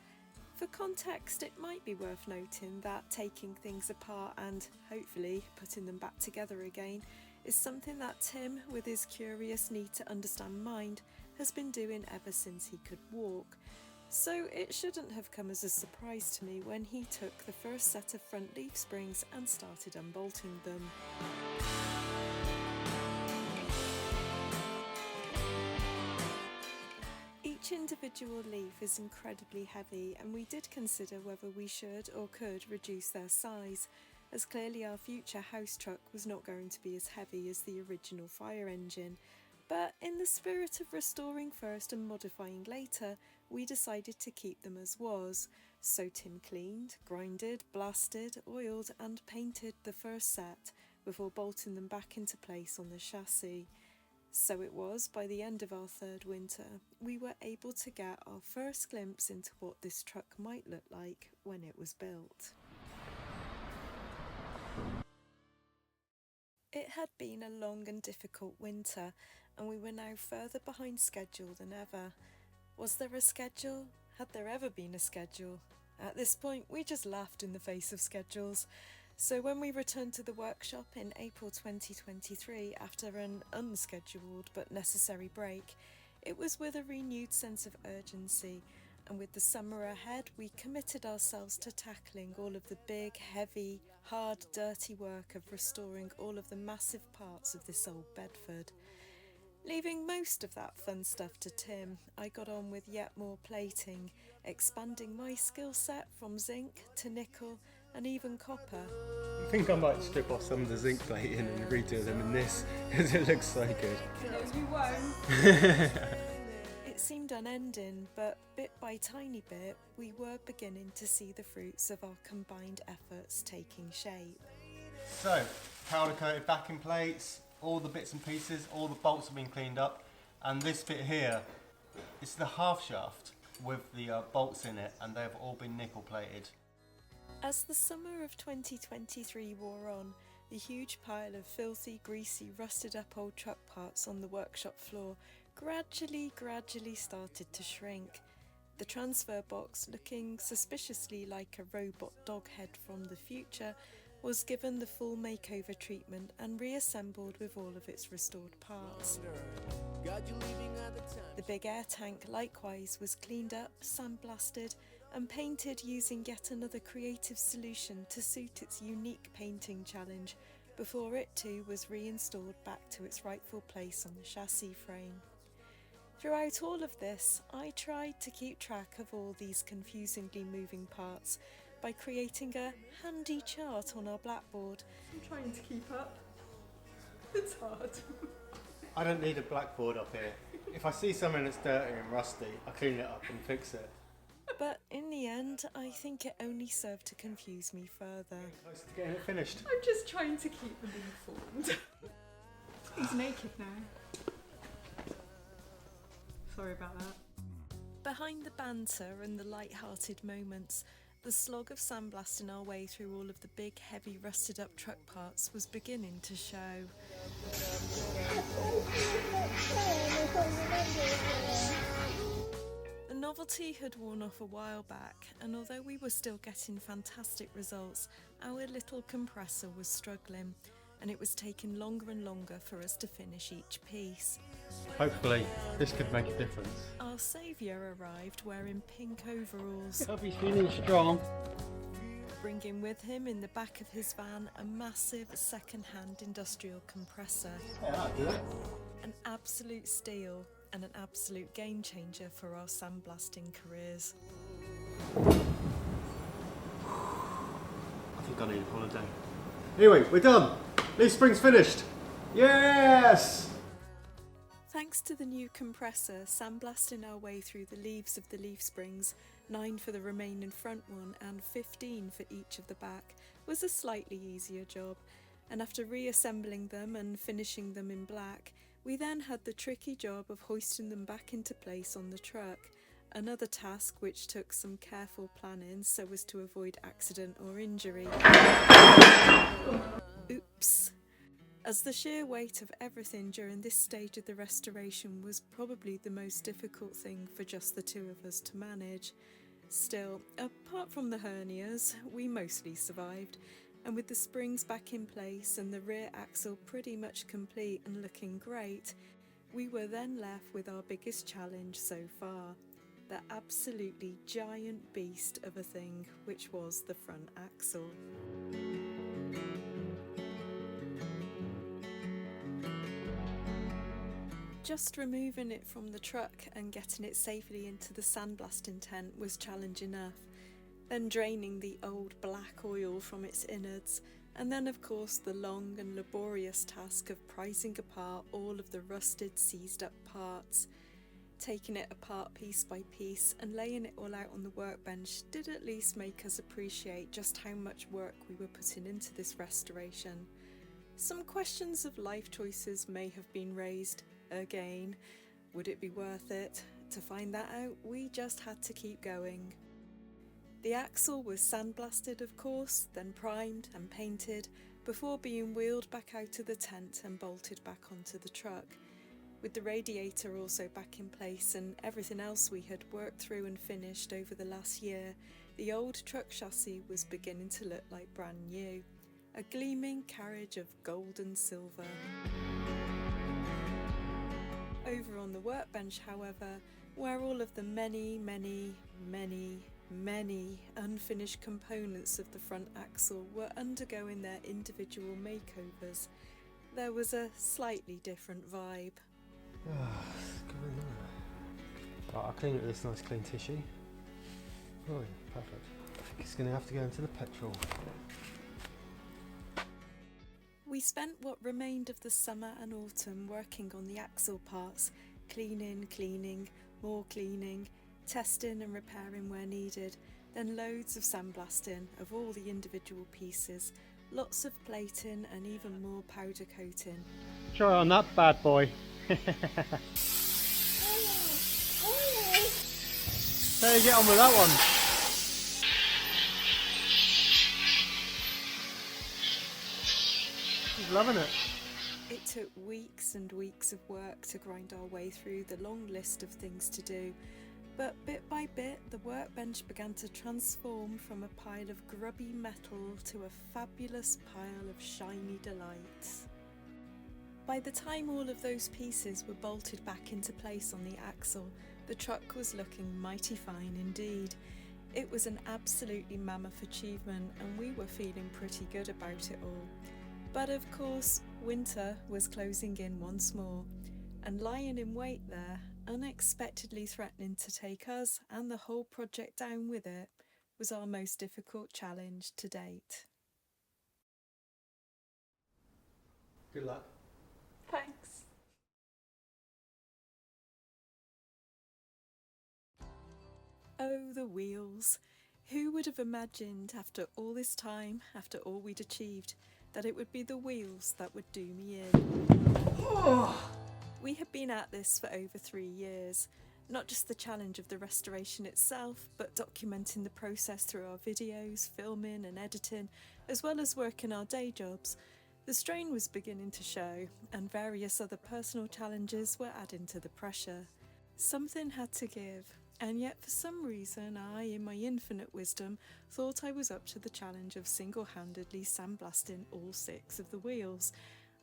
For context, it might be worth noting that taking things apart and, hopefully, putting them back together again is something that Tim, with his curious need to understand mind, has been doing ever since he could walk. So it shouldn't have come as a surprise to me when he took the first set of front leaf springs and started unbolting them. Each individual leaf is incredibly heavy, and we did consider whether we should or could reduce their size, as clearly our future house truck was not going to be as heavy as the original fire engine. But in the spirit of restoring first and modifying later, we decided to keep them as was. So Tim cleaned, grinded, blasted, oiled and painted the first set before bolting them back into place on the chassis. So it was, by the end of our third winter, we were able to get our first glimpse into what this truck might look like when it was built. It had been a long and difficult winter, and we were now further behind schedule than ever. Was there a schedule? Had there ever been a schedule? At this point, we just laughed in the face of schedules. So when we returned to the workshop in April 2023 after an unscheduled but necessary break, it was with a renewed sense of urgency, and with the summer ahead we committed ourselves to tackling all of the big, heavy, hard, dirty work of restoring all of the massive parts of this old Bedford. Leaving most of that fun stuff to Tim, I got on with yet more plating, expanding my skill set from zinc to nickel and even copper. I think I might strip off some of the zinc plating and redo them in this, because it looks so good. No, you won't. It seemed unending, but bit by tiny bit, we were beginning to see the fruits of our combined efforts taking shape. So, powder coated backing plates, all the bits and pieces, all the bolts have been cleaned up, and this bit here, it's the half shaft with the bolts in it, and they've all been nickel plated. As the summer of 2023 wore on, the huge pile of filthy, greasy, rusted up old truck parts on the workshop floor gradually started to shrink. The transfer box, looking suspiciously like a robot dog head from the future, was given the full makeover treatment and reassembled with all of its restored parts. The big air tank likewise was cleaned up, sandblasted and painted using yet another creative solution to suit its unique painting challenge, before it too was reinstalled back to its rightful place on the chassis frame. Throughout all of this, I tried to keep track of all these confusingly moving parts by creating a handy chart on our blackboard. I'm trying to keep up. It's hard. I don't need a blackboard up here. If I see something that's dirty and rusty, I clean it up and fix it. But in the end, I think it only served to confuse me further. Close to getting it finished. I'm just trying to keep them informed. He's naked now. Sorry about that. Behind the banter and the light-hearted moments, The slog of sandblasting our way through all of the big, heavy, rusted up truck parts was beginning to show. The novelty had worn off a while back, and although we were still getting fantastic results, our little compressor was struggling, and it was taking longer and longer for us to finish each piece. Hopefully, this could make a difference. Our saviour arrived wearing pink overalls, Hope he's feeling strong. bringing with him in the back of his van a massive second-hand industrial compressor. Yeah, that'll do it. An absolute steal and an absolute game changer for our sandblasting careers. I think I need a holiday. Anyway, we're done. Leaf spring's finished. Yes! Thanks to the new compressor, sandblasting our way through the leaves of the leaf springs, 9 for the remaining front one and 15 for each of the back, was a slightly easier job, and after reassembling them and finishing them in black, we then had the tricky job of hoisting them back into place on the truck, another task which took some careful planning so as to avoid accident or injury. Oops. As the sheer weight of everything during this stage of the restoration was probably the most difficult thing for just the two of us to manage. Still, apart from the hernias, we mostly survived, and with the springs back in place and the rear axle pretty much complete and looking great, we were then left with our biggest challenge so far, the absolutely giant beast of a thing which was the front axle. Just removing it from the truck and getting it safely into the sandblasting tent was challenge enough. Then draining the old black oil from its innards, and then of course the long and laborious task of prizing apart all of the rusted, seized up parts. Taking it apart piece by piece and laying it all out on the workbench did at least make us appreciate just how much work we were putting into this restoration. Some questions of life choices may have been raised. Again, would it be worth it? To find that out, we just had to keep going. The axle was sandblasted, of course, then primed and painted before being wheeled back out of the tent and bolted back onto the truck. With the radiator also back in place and everything else we had worked through and finished over the last year, the old truck chassis was beginning to look like brand new. A gleaming carriage of gold and silver. Over on the workbench, however, where all of the many unfinished components of the front axle were undergoing their individual makeovers, there was a slightly different vibe. Right, I'll clean it with this nice clean tissue. Oh yeah, perfect. I think it's going to have to go into the petrol. We spent what remained of the summer and autumn working on the axle parts, cleaning, more cleaning, testing and repairing where needed, then loads of sandblasting of all the individual pieces, lots of plating and even more powder coating. Try on that bad boy. How do you get on with that one? She's loving it. It took weeks and weeks of work to grind our way through the long list of things to do, but bit by bit the workbench began to transform from a pile of grubby metal to a fabulous pile of shiny delights. By the time all of those pieces were bolted back into place on the axle, the truck was looking mighty fine indeed. It was an absolutely mammoth achievement and we were feeling pretty good about it all. But of course, winter was closing in once more, and lying in wait there, unexpectedly threatening to take us and the whole project down with it, was our most difficult challenge to date. Good luck. Thanks. Oh, the wheels! Who would have imagined after all this time, after all we'd achieved, that it would be the wheels that would do me in? We had been at this for over 3 years. Not just the challenge of the restoration itself, but documenting the process through our videos, filming and editing, as well as working our day jobs. The strain was beginning to show, and various other personal challenges were adding to the pressure. Something had to give, and yet for some reason I, in my infinite wisdom, thought I was up to the challenge of single-handedly sandblasting all 6 of the wheels.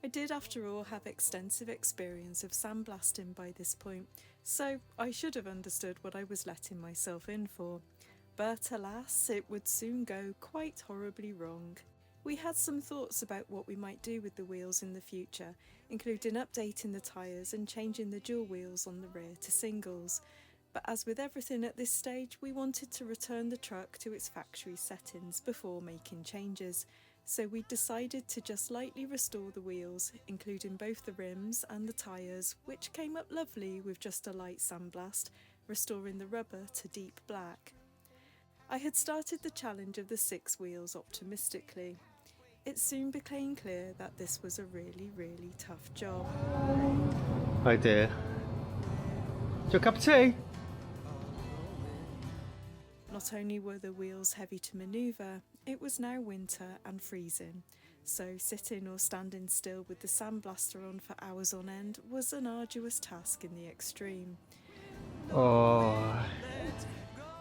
I did, after all, have extensive experience of sandblasting by this point, so I should have understood what I was letting myself in for. But alas, it would soon go quite horribly wrong. We had some thoughts about what we might do with the wheels in the future, including updating the tyres and changing the dual wheels on the rear to singles. But as with everything at this stage, we wanted to return the truck to its factory settings before making changes. So we decided to just lightly restore the wheels, including both the rims and the tyres, which came up lovely with just a light sandblast, restoring the rubber to deep black. I had started the challenge of the 6 wheels optimistically. It soon became clear that this was a really tough job. Hi dear. Do you want a cup of tea? Not only were the wheels heavy to manoeuvre, it was now winter and freezing, so sitting or standing still with the sandblaster on for hours on end was an arduous task in the extreme. Oh.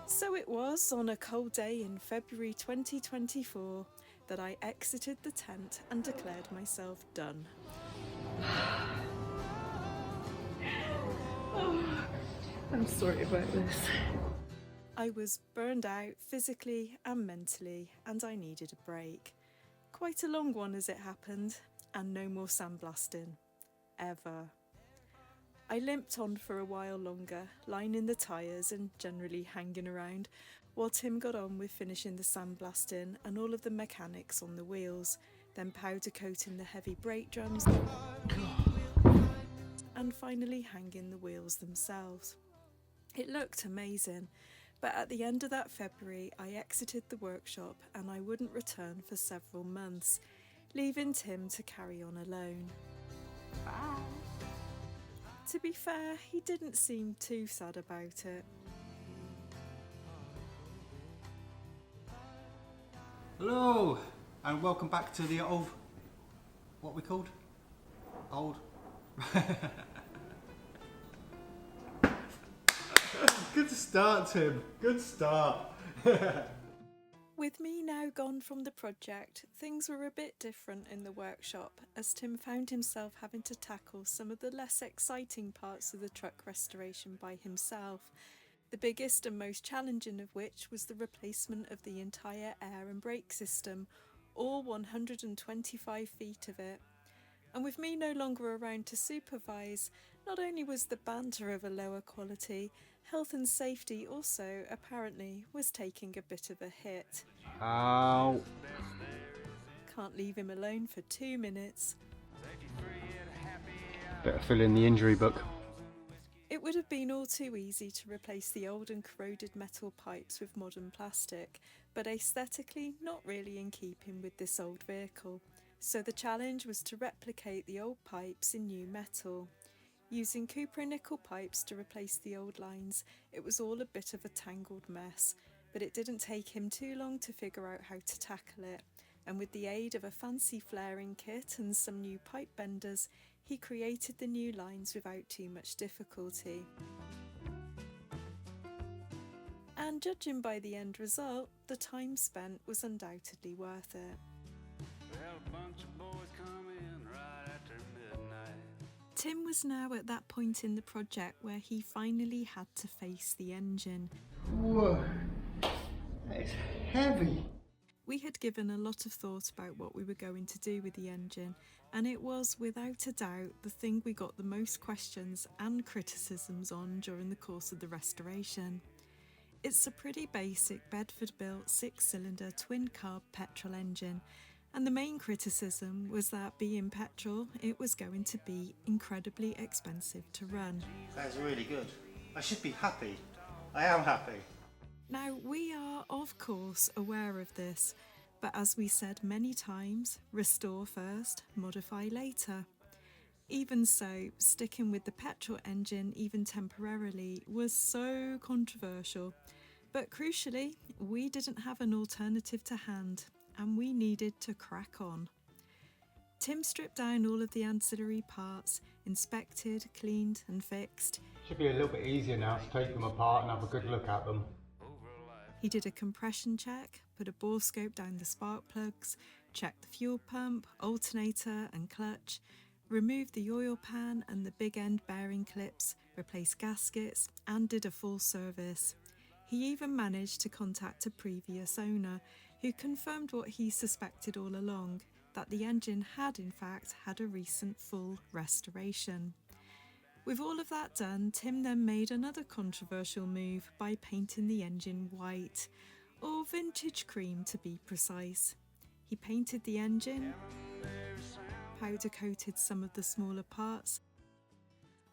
So it was on a cold day in February 2024 that I exited the tent and declared myself done. I'm sorry about this. I was burned out physically and mentally, and I needed a break. Quite a long one as it happened, and no more sandblasting. Ever. I limped on for a while longer, lining the tyres and generally hanging around, while Tim got on with finishing the sandblasting and all of the mechanics on the wheels, then powder coating the heavy brake drums, and finally hanging the wheels themselves. It looked amazing. But at the end of that February, I exited the workshop and I wouldn't return for several months, leaving Tim to carry on alone. Bye. To be fair, he didn't seem too sad about it. Hello, and welcome back to the old... what we called? Old... Good start, Tim. Good start. With me now gone from the project, things were a bit different in the workshop, as Tim found himself having to tackle some of the less exciting parts of the truck restoration by himself, the biggest and most challenging of which was the replacement of the entire air and brake system, all 125 feet of it. And with me no longer around to supervise, not only was the banter of a lower quality, health and safety also, apparently, was taking a bit of a hit. Ow. Can't leave him alone for 2 minutes. Better fill in the injury book. It would have been all too easy to replace the old and corroded metal pipes with modern plastic, but aesthetically not really in keeping with this old vehicle. So the challenge was to replicate the old pipes in new metal. Using Cooper nickel pipes to replace the old lines, it was all a bit of a tangled mess, but it didn't take him too long to figure out how to tackle it, and with the aid of a fancy flaring kit and some new pipe benders, he created the new lines without too much difficulty. And judging by the end result, the time spent was undoubtedly worth it. Well, a bunch of boys come in right after midnight. Tim was now at that point in the project where he finally had to face the engine. Whoa, that is heavy. We had given a lot of thought about what we were going to do with the engine, and it was, without a doubt, the thing we got the most questions and criticisms on during the course of the restoration. It's a pretty basic Bedford-built 6-cylinder twin-carb petrol engine, and the main criticism was that, being petrol, it was going to be incredibly expensive to run. That's really good. I should be happy. I am happy. Now, we are, of course, aware of this, but as we said many times, restore first, modify later. Even so, sticking with the petrol engine even temporarily was so controversial. But crucially, we didn't have an alternative to hand, and we needed to crack on. Tim stripped down all of the ancillary parts, inspected, cleaned and fixed. Should be a little bit easier now to take them apart and have a good look at them. He did a compression check, put a bore scope down the spark plugs, checked the fuel pump, alternator and clutch, removed the oil pan and the big end bearing clips, replaced gaskets and did a full service. He even managed to contact a previous owner who confirmed what he suspected all along, that the engine had in fact had a recent full restoration. With all of that done, Tim then made another controversial move by painting the engine white, or vintage cream to be precise. He painted the engine, powder coated some of the smaller parts,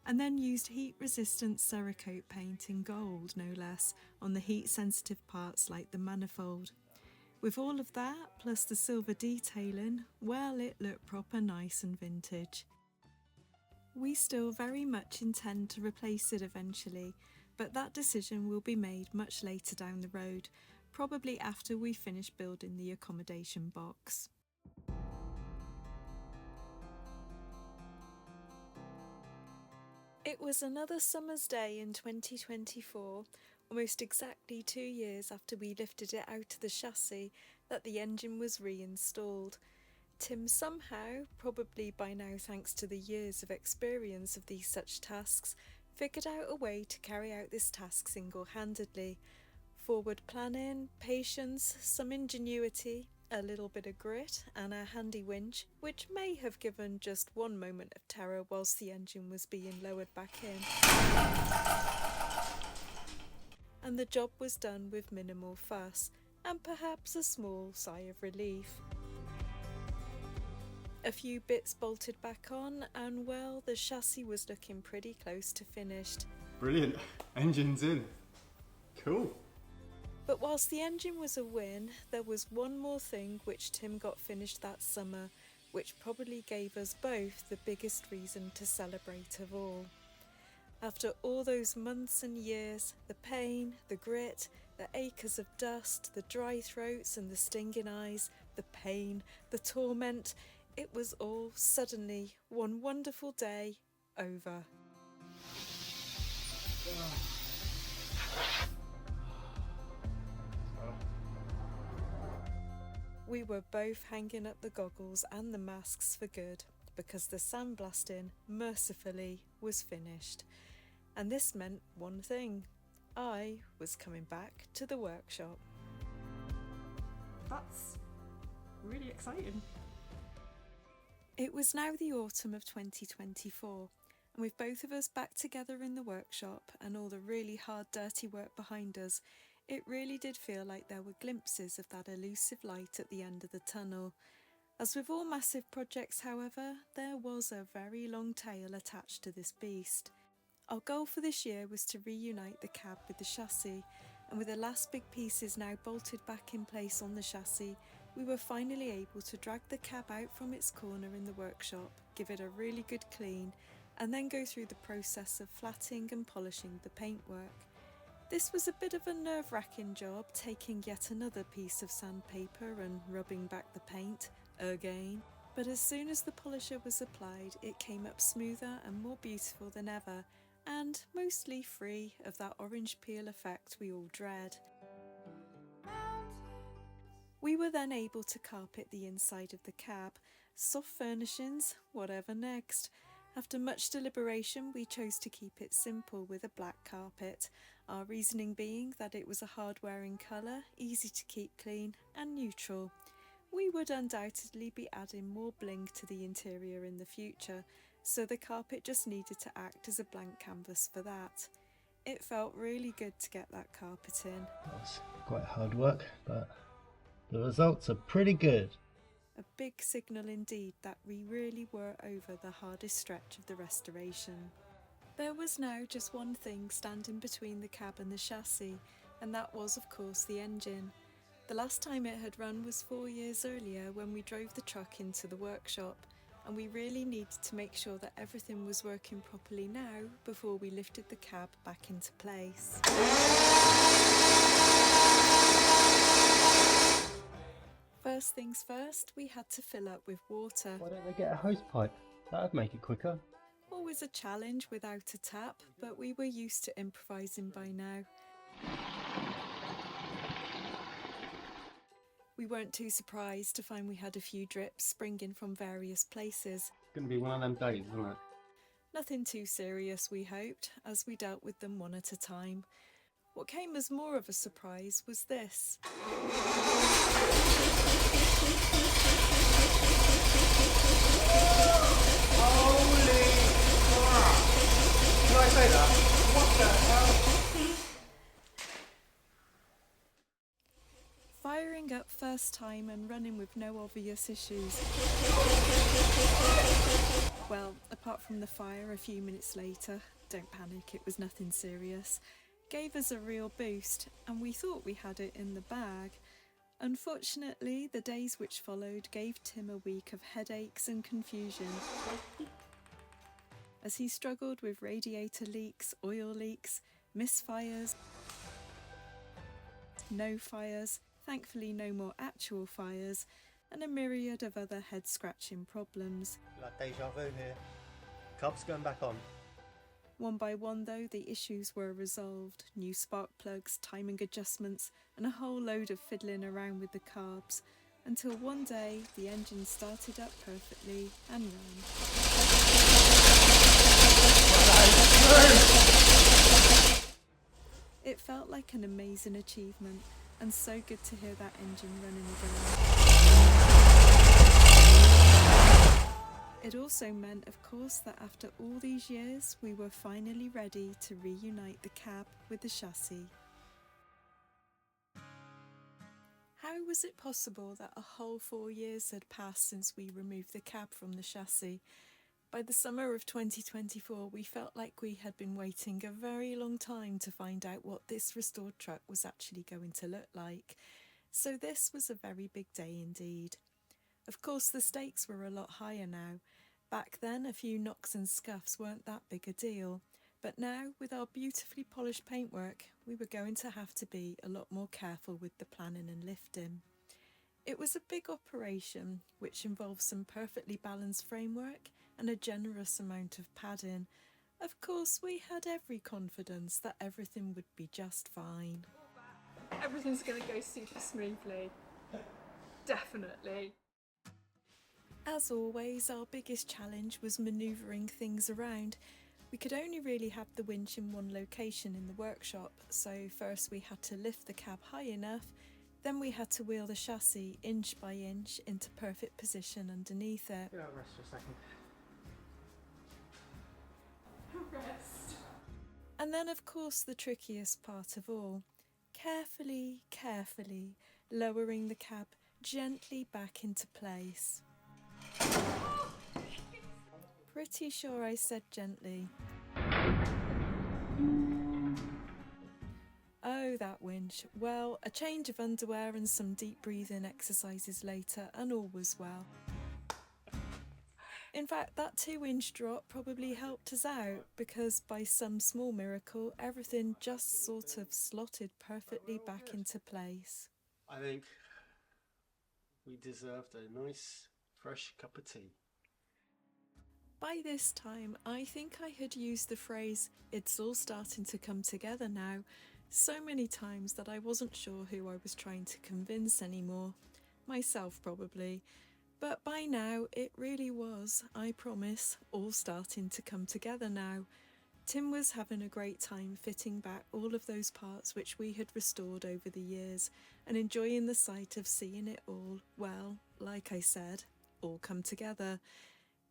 and then used heat-resistant Cerakote paint in gold, no less, on the heat-sensitive parts like the manifold. With all of that, plus the silver detailing, well, it looked proper nice and vintage. We still very much intend to replace it eventually, but that decision will be made much later down the road, probably after we finish building the accommodation box. It was another summer's day in 2024, almost exactly 2 years after we lifted it out of the chassis, that the engine was reinstalled. Tim somehow, probably by now thanks to the years of experience of these such tasks, figured out a way to carry out this task single-handedly. Forward planning, patience, some ingenuity, a little bit of grit and a handy winch, which may have given just one moment of terror whilst the engine was being lowered back in. And the job was done with minimal fuss, and perhaps a small sigh of relief. A few bits bolted back on, and well, the chassis was looking pretty close to finished. Brilliant, engine's in. Cool. But whilst the engine was a win, there was one more thing which Tim got finished that summer, which probably gave us both the biggest reason to celebrate of all. After all those months and years, the pain, the grit, the acres of dust, the dry throats and the stinging eyes, the pain, the torment, it was all suddenly, one wonderful day, over. We were both hanging up the goggles and the masks for good, because the sandblasting, mercifully, was finished. And this meant one thing: I was coming back to the workshop. That's really exciting. It was now the autumn of 2024, and with both of us back together in the workshop and all the really hard, dirty work behind us, it really did feel like there were glimpses of that elusive light at the end of the tunnel. As with all massive projects, however, there was a very long tail attached to this beast. Our goal for this year was to reunite the cab with the chassis, and with the last big pieces now bolted back in place on the chassis, we were finally able to drag the cab out from its corner in the workshop, give it a really good clean, and then go through the process of flatting and polishing the paintwork. This was a bit of a nerve-wracking job, taking yet another piece of sandpaper and rubbing back the paint, again. But as soon as the polisher was applied, it came up smoother and more beautiful than ever, and mostly free of that orange peel effect we all dread. We were then able to carpet the inside of the cab. Soft furnishings, whatever next. After much deliberation, we chose to keep it simple with a black carpet, our reasoning being that it was a hard-wearing colour, easy to keep clean and neutral. We would undoubtedly be adding more bling to the interior in the future, so the carpet just needed to act as a blank canvas for that. It felt really good to get that carpet in. That was quite hard work, but the results are pretty good. A big signal indeed that we really were over the hardest stretch of the restoration. There was now just one thing standing between the cab and the chassis, and that was of course the engine. The last time it had run was 4 years earlier when we drove the truck into the workshop, and we really needed to make sure that everything was working properly now before we lifted the cab back into place. First things first, we had to fill up with water. Why don't they get a hose pipe? That'd make it quicker. Always a challenge without a tap, but we were used to improvising by now. We weren't too surprised to find we had a few drips springing from various places. It's gonna be one of them days, isn't it? Nothing too serious, we hoped, as we dealt with them one at a time. What came as more of a surprise was this. Holy crap! Can I say that? What the hell? Firing up first time and running with no obvious issues. Well, apart from the fire a few minutes later, don't panic, it was nothing serious, gave us a real boost, and we thought we had it in the bag. Unfortunately, the days which followed gave Tim a week of headaches and confusion, as he struggled with radiator leaks, oil leaks, misfires, no fires, thankfully no more actual fires, and a myriad of other head-scratching problems. Like deja vu here. Cub's going back on. One by one though, the issues were resolved. New spark plugs, timing adjustments, and a whole load of fiddling around with the carbs, until one day the engine started up perfectly and ran. It felt like an amazing achievement, and so good to hear that engine running again. It also meant, of course, that after all these years, we were finally ready to reunite the cab with the chassis. How was it possible that a whole 4 years had passed since we removed the cab from the chassis? By the summer of 2024, we felt like we had been waiting a very long time to find out what this restored truck was actually going to look like. So this was a very big day indeed. Of course, the stakes were a lot higher now. Back then, a few knocks and scuffs weren't that big a deal. But now, with our beautifully polished paintwork, we were going to have to be a lot more careful with the planning and lifting. It was a big operation, which involved some perfectly balanced framework and a generous amount of padding. Of course, we had every confidence that everything would be just fine. Everything's going to go super smoothly. Definitely. As always, our biggest challenge was manoeuvring things around. We could only really have the winch in one location in the workshop, so first we had to lift the cab high enough, then we had to wheel the chassis inch by inch into perfect position underneath it. Get out, rest for a second. Rest. And then of course the trickiest part of all, carefully lowering the cab gently back into place. Pretty sure I said gently. Oh, that winch. Well, a change of underwear and some deep breathing exercises later, and all was well. In fact, that 2-inch drop probably helped us out, because by some small miracle, everything just sort of slotted perfectly back into place. I think we deserved a nice, fresh cup of tea. By this time, I think I had used the phrase, "it's all starting to come together now," so many times that I wasn't sure who I was trying to convince anymore. Myself, probably. But by now, it really was, I promise, all starting to come together now. Tim was having a great time fitting back all of those parts which we had restored over the years, and enjoying the sight of seeing it all, well, like I said, all come together.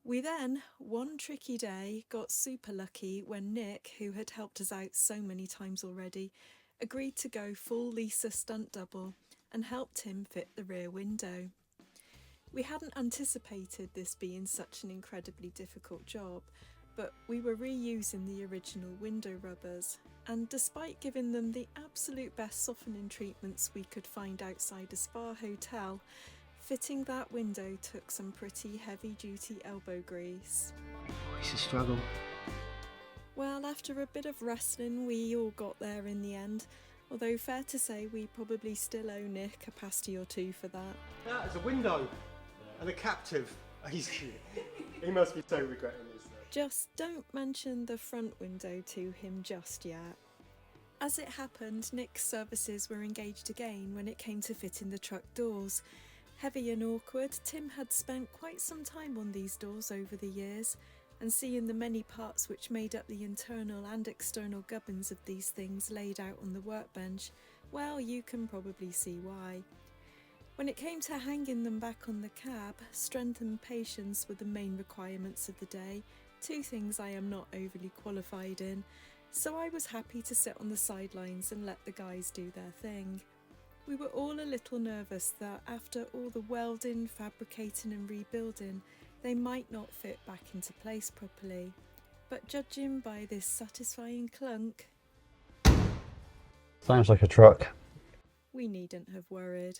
We then, one tricky day, got super lucky when Nick, who had helped us out so many times already, agreed to go full Lisa stunt double and helped him fit the rear window. We hadn't anticipated this being such an incredibly difficult job, but we were reusing the original window rubbers, and despite giving them the absolute best softening treatments we could find outside a spa hotel, Fitting that window took some pretty heavy-duty elbow grease. It's a struggle. Well, after a bit of wrestling, we all got there in the end. Although fair to say, we probably still owe Nick a pasty or two for that. That is a window and a captive. He must be so regretting this. Just don't mention the front window to him just yet. As it happened, Nick's services were engaged again when it came to fitting the truck doors. Heavy and awkward, Tim had spent quite some time on these doors over the years, and seeing the many parts which made up the internal and external gubbins of these things laid out on the workbench, well, you can probably see why. When it came to hanging them back on the cab, strength and patience were the main requirements of the day, two things I am not overly qualified in, so I was happy to sit on the sidelines and let the guys do their thing. We were all a little nervous that after all the welding, fabricating and rebuilding, they might not fit back into place properly, but judging by this satisfying clunk, Sounds like a truck. we needn't have worried.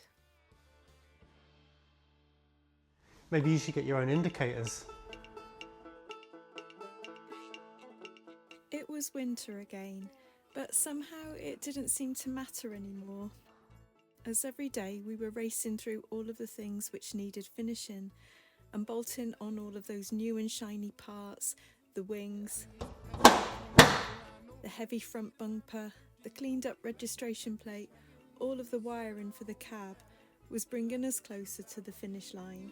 Maybe you should get your own indicators. It was winter again, but somehow it didn't seem to matter anymore. As every day we were racing through all of the things which needed finishing and bolting on all of those new and shiny parts, the wings, the heavy front bumper, the cleaned up registration plate, all of the wiring for the cab was bringing us closer to the finish line.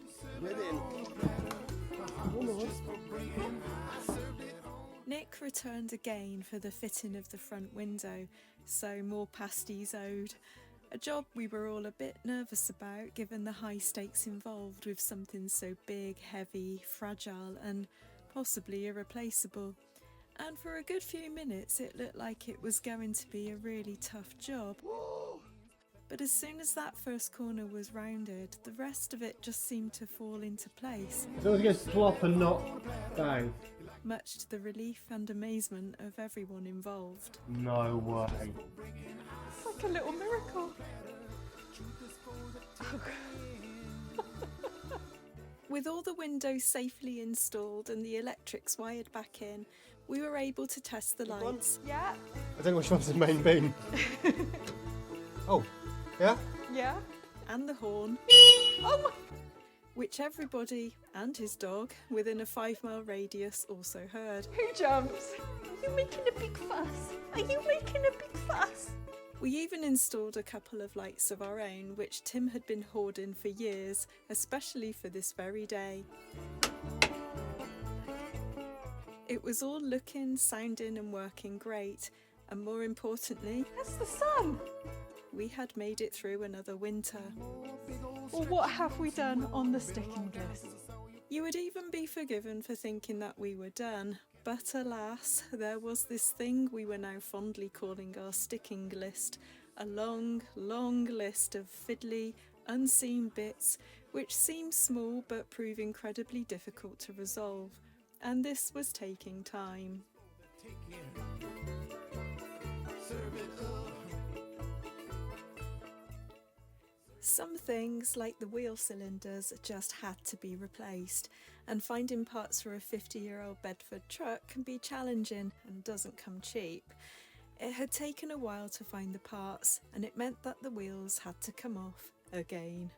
Nick returned again for the fitting of the front window, so more pasties owed. A job we were all a bit nervous about given the high stakes involved with something so big, heavy, fragile and possibly irreplaceable. And for a good few minutes it looked like it was going to be a really tough job. But as soon as that first corner was rounded, the rest of it just seemed to fall into place. As long as it goes plop and not bang. Much to the relief and amazement of everyone involved. No way. It's like a little miracle. With all the windows safely installed and the electrics wired back in, we were able to test the lights. Yeah, I don't know which one's the main beam. Oh, yeah? yeah. And the horn, Oh my! which everybody and his dog within a 5-mile radius also heard. Who jumps? Are you making a big fuss? Are you making a big fuss? We even installed a couple of lights of our own, which Tim had been hoarding for years, especially for this very day. It was all looking, sounding and working great, and more importantly, That's the sun. we had made it through another winter. Well, what have we done on the sticking list? You would even be forgiven for thinking that we were done, but alas, there was this thing we were now fondly calling our sticking list, a long, long list of fiddly, unseen bits which seemed small but prove incredibly difficult to resolve, and this was taking time. Some things, like the wheel cylinders, just had to be replaced, and finding parts for a 50-year-old Bedford truck can be challenging and doesn't come cheap. It had taken a while to find the parts, and it meant that the wheels had to come off again.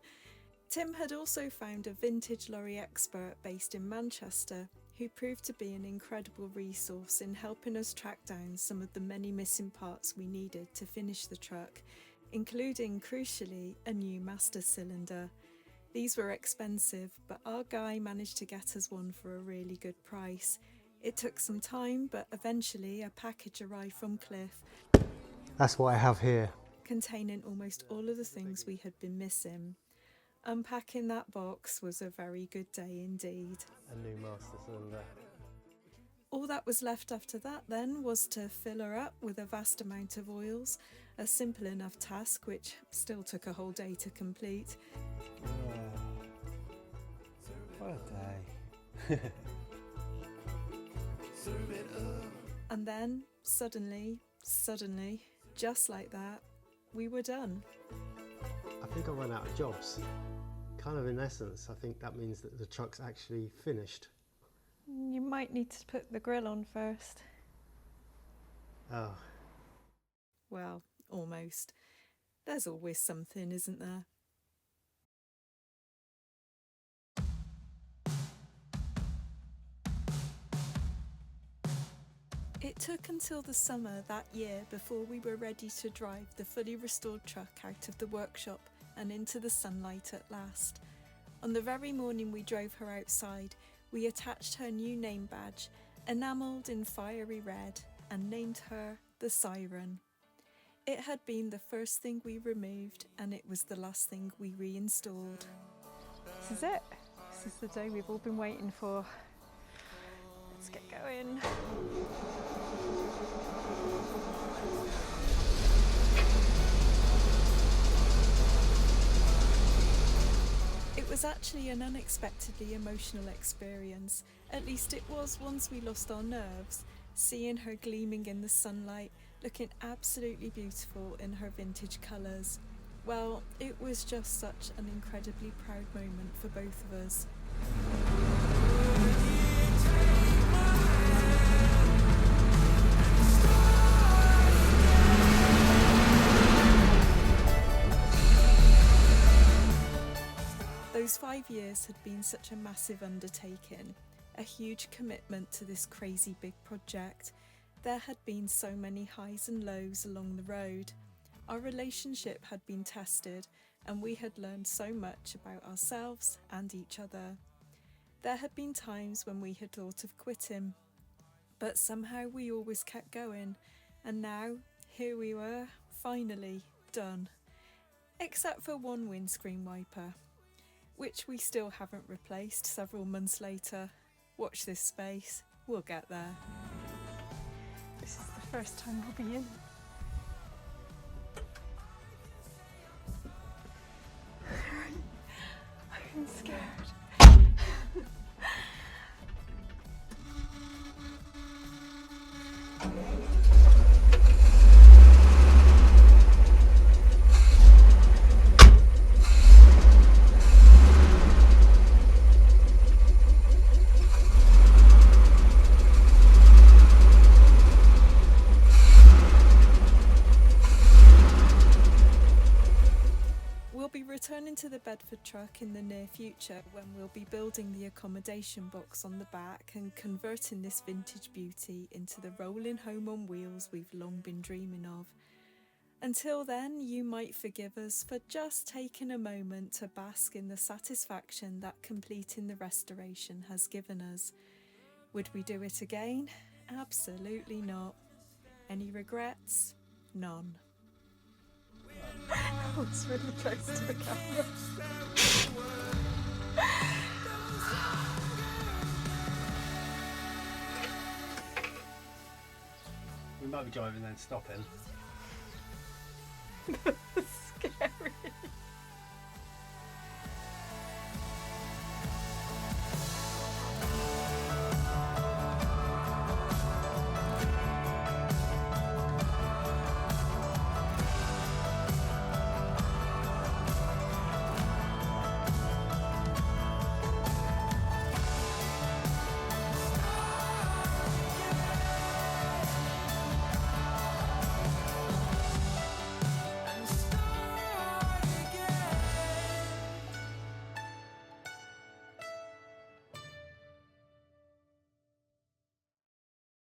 Tim had also found a vintage lorry expert based in Manchester, who proved to be an incredible resource in helping us track down some of the many missing parts we needed to finish the truck, including, crucially, a new master cylinder. These were expensive, but our guy managed to get us one for a really good price. It took some time, but eventually a package arrived from Cliff, That's what I have here. containing almost all of the things we had been missing. Unpacking that box was a very good day indeed. A new master cylinder. All that was left after that then was to fill her up with a vast amount of oils, a simple enough task which still took a whole day to complete. What a day. And then, suddenly, just like that, we were done. I think I ran out of jobs. kind of in essence, I think that means that the truck's actually finished. You might need to put the grill on first. Oh. Well, almost. There's always something, isn't there? It took until the summer that year before we were ready to drive the fully restored truck out of the workshop and into the sunlight at last. On the very morning we drove her outside, we attached her new name badge, enamelled in fiery red, and named her the Siren. It had been the first thing we removed, and it was the last thing we reinstalled. This is it. This is the day we've all been waiting for. Let's get going. It was actually an unexpectedly emotional experience. At least it was once we lost our nerves, seeing her gleaming in the sunlight, looking absolutely beautiful in her vintage colours. Well, it was just such an incredibly proud moment for both of us. Those 5 years had been such a massive undertaking, a huge commitment to this crazy big project. There had been so many highs and lows along the road. Our relationship had been tested, and we had learned so much about ourselves and each other. There had been times when we had thought of quitting, but somehow we always kept going, and now here we were, finally done. Except for one windscreen wiper, which we still haven't replaced several months later. Watch this space, we'll get there. This is the first time we'll be in. I'm scared. Returning to the Bedford truck in the near future, when we'll be building the accommodation box on the back and converting this vintage beauty into the rolling home on wheels we've long been dreaming of. Until then, you might forgive us for just taking a moment to bask in the satisfaction that completing the restoration has given us. Would we do it again? Absolutely not. Any regrets? None. I was really close to the camera. We might be driving then stopping. The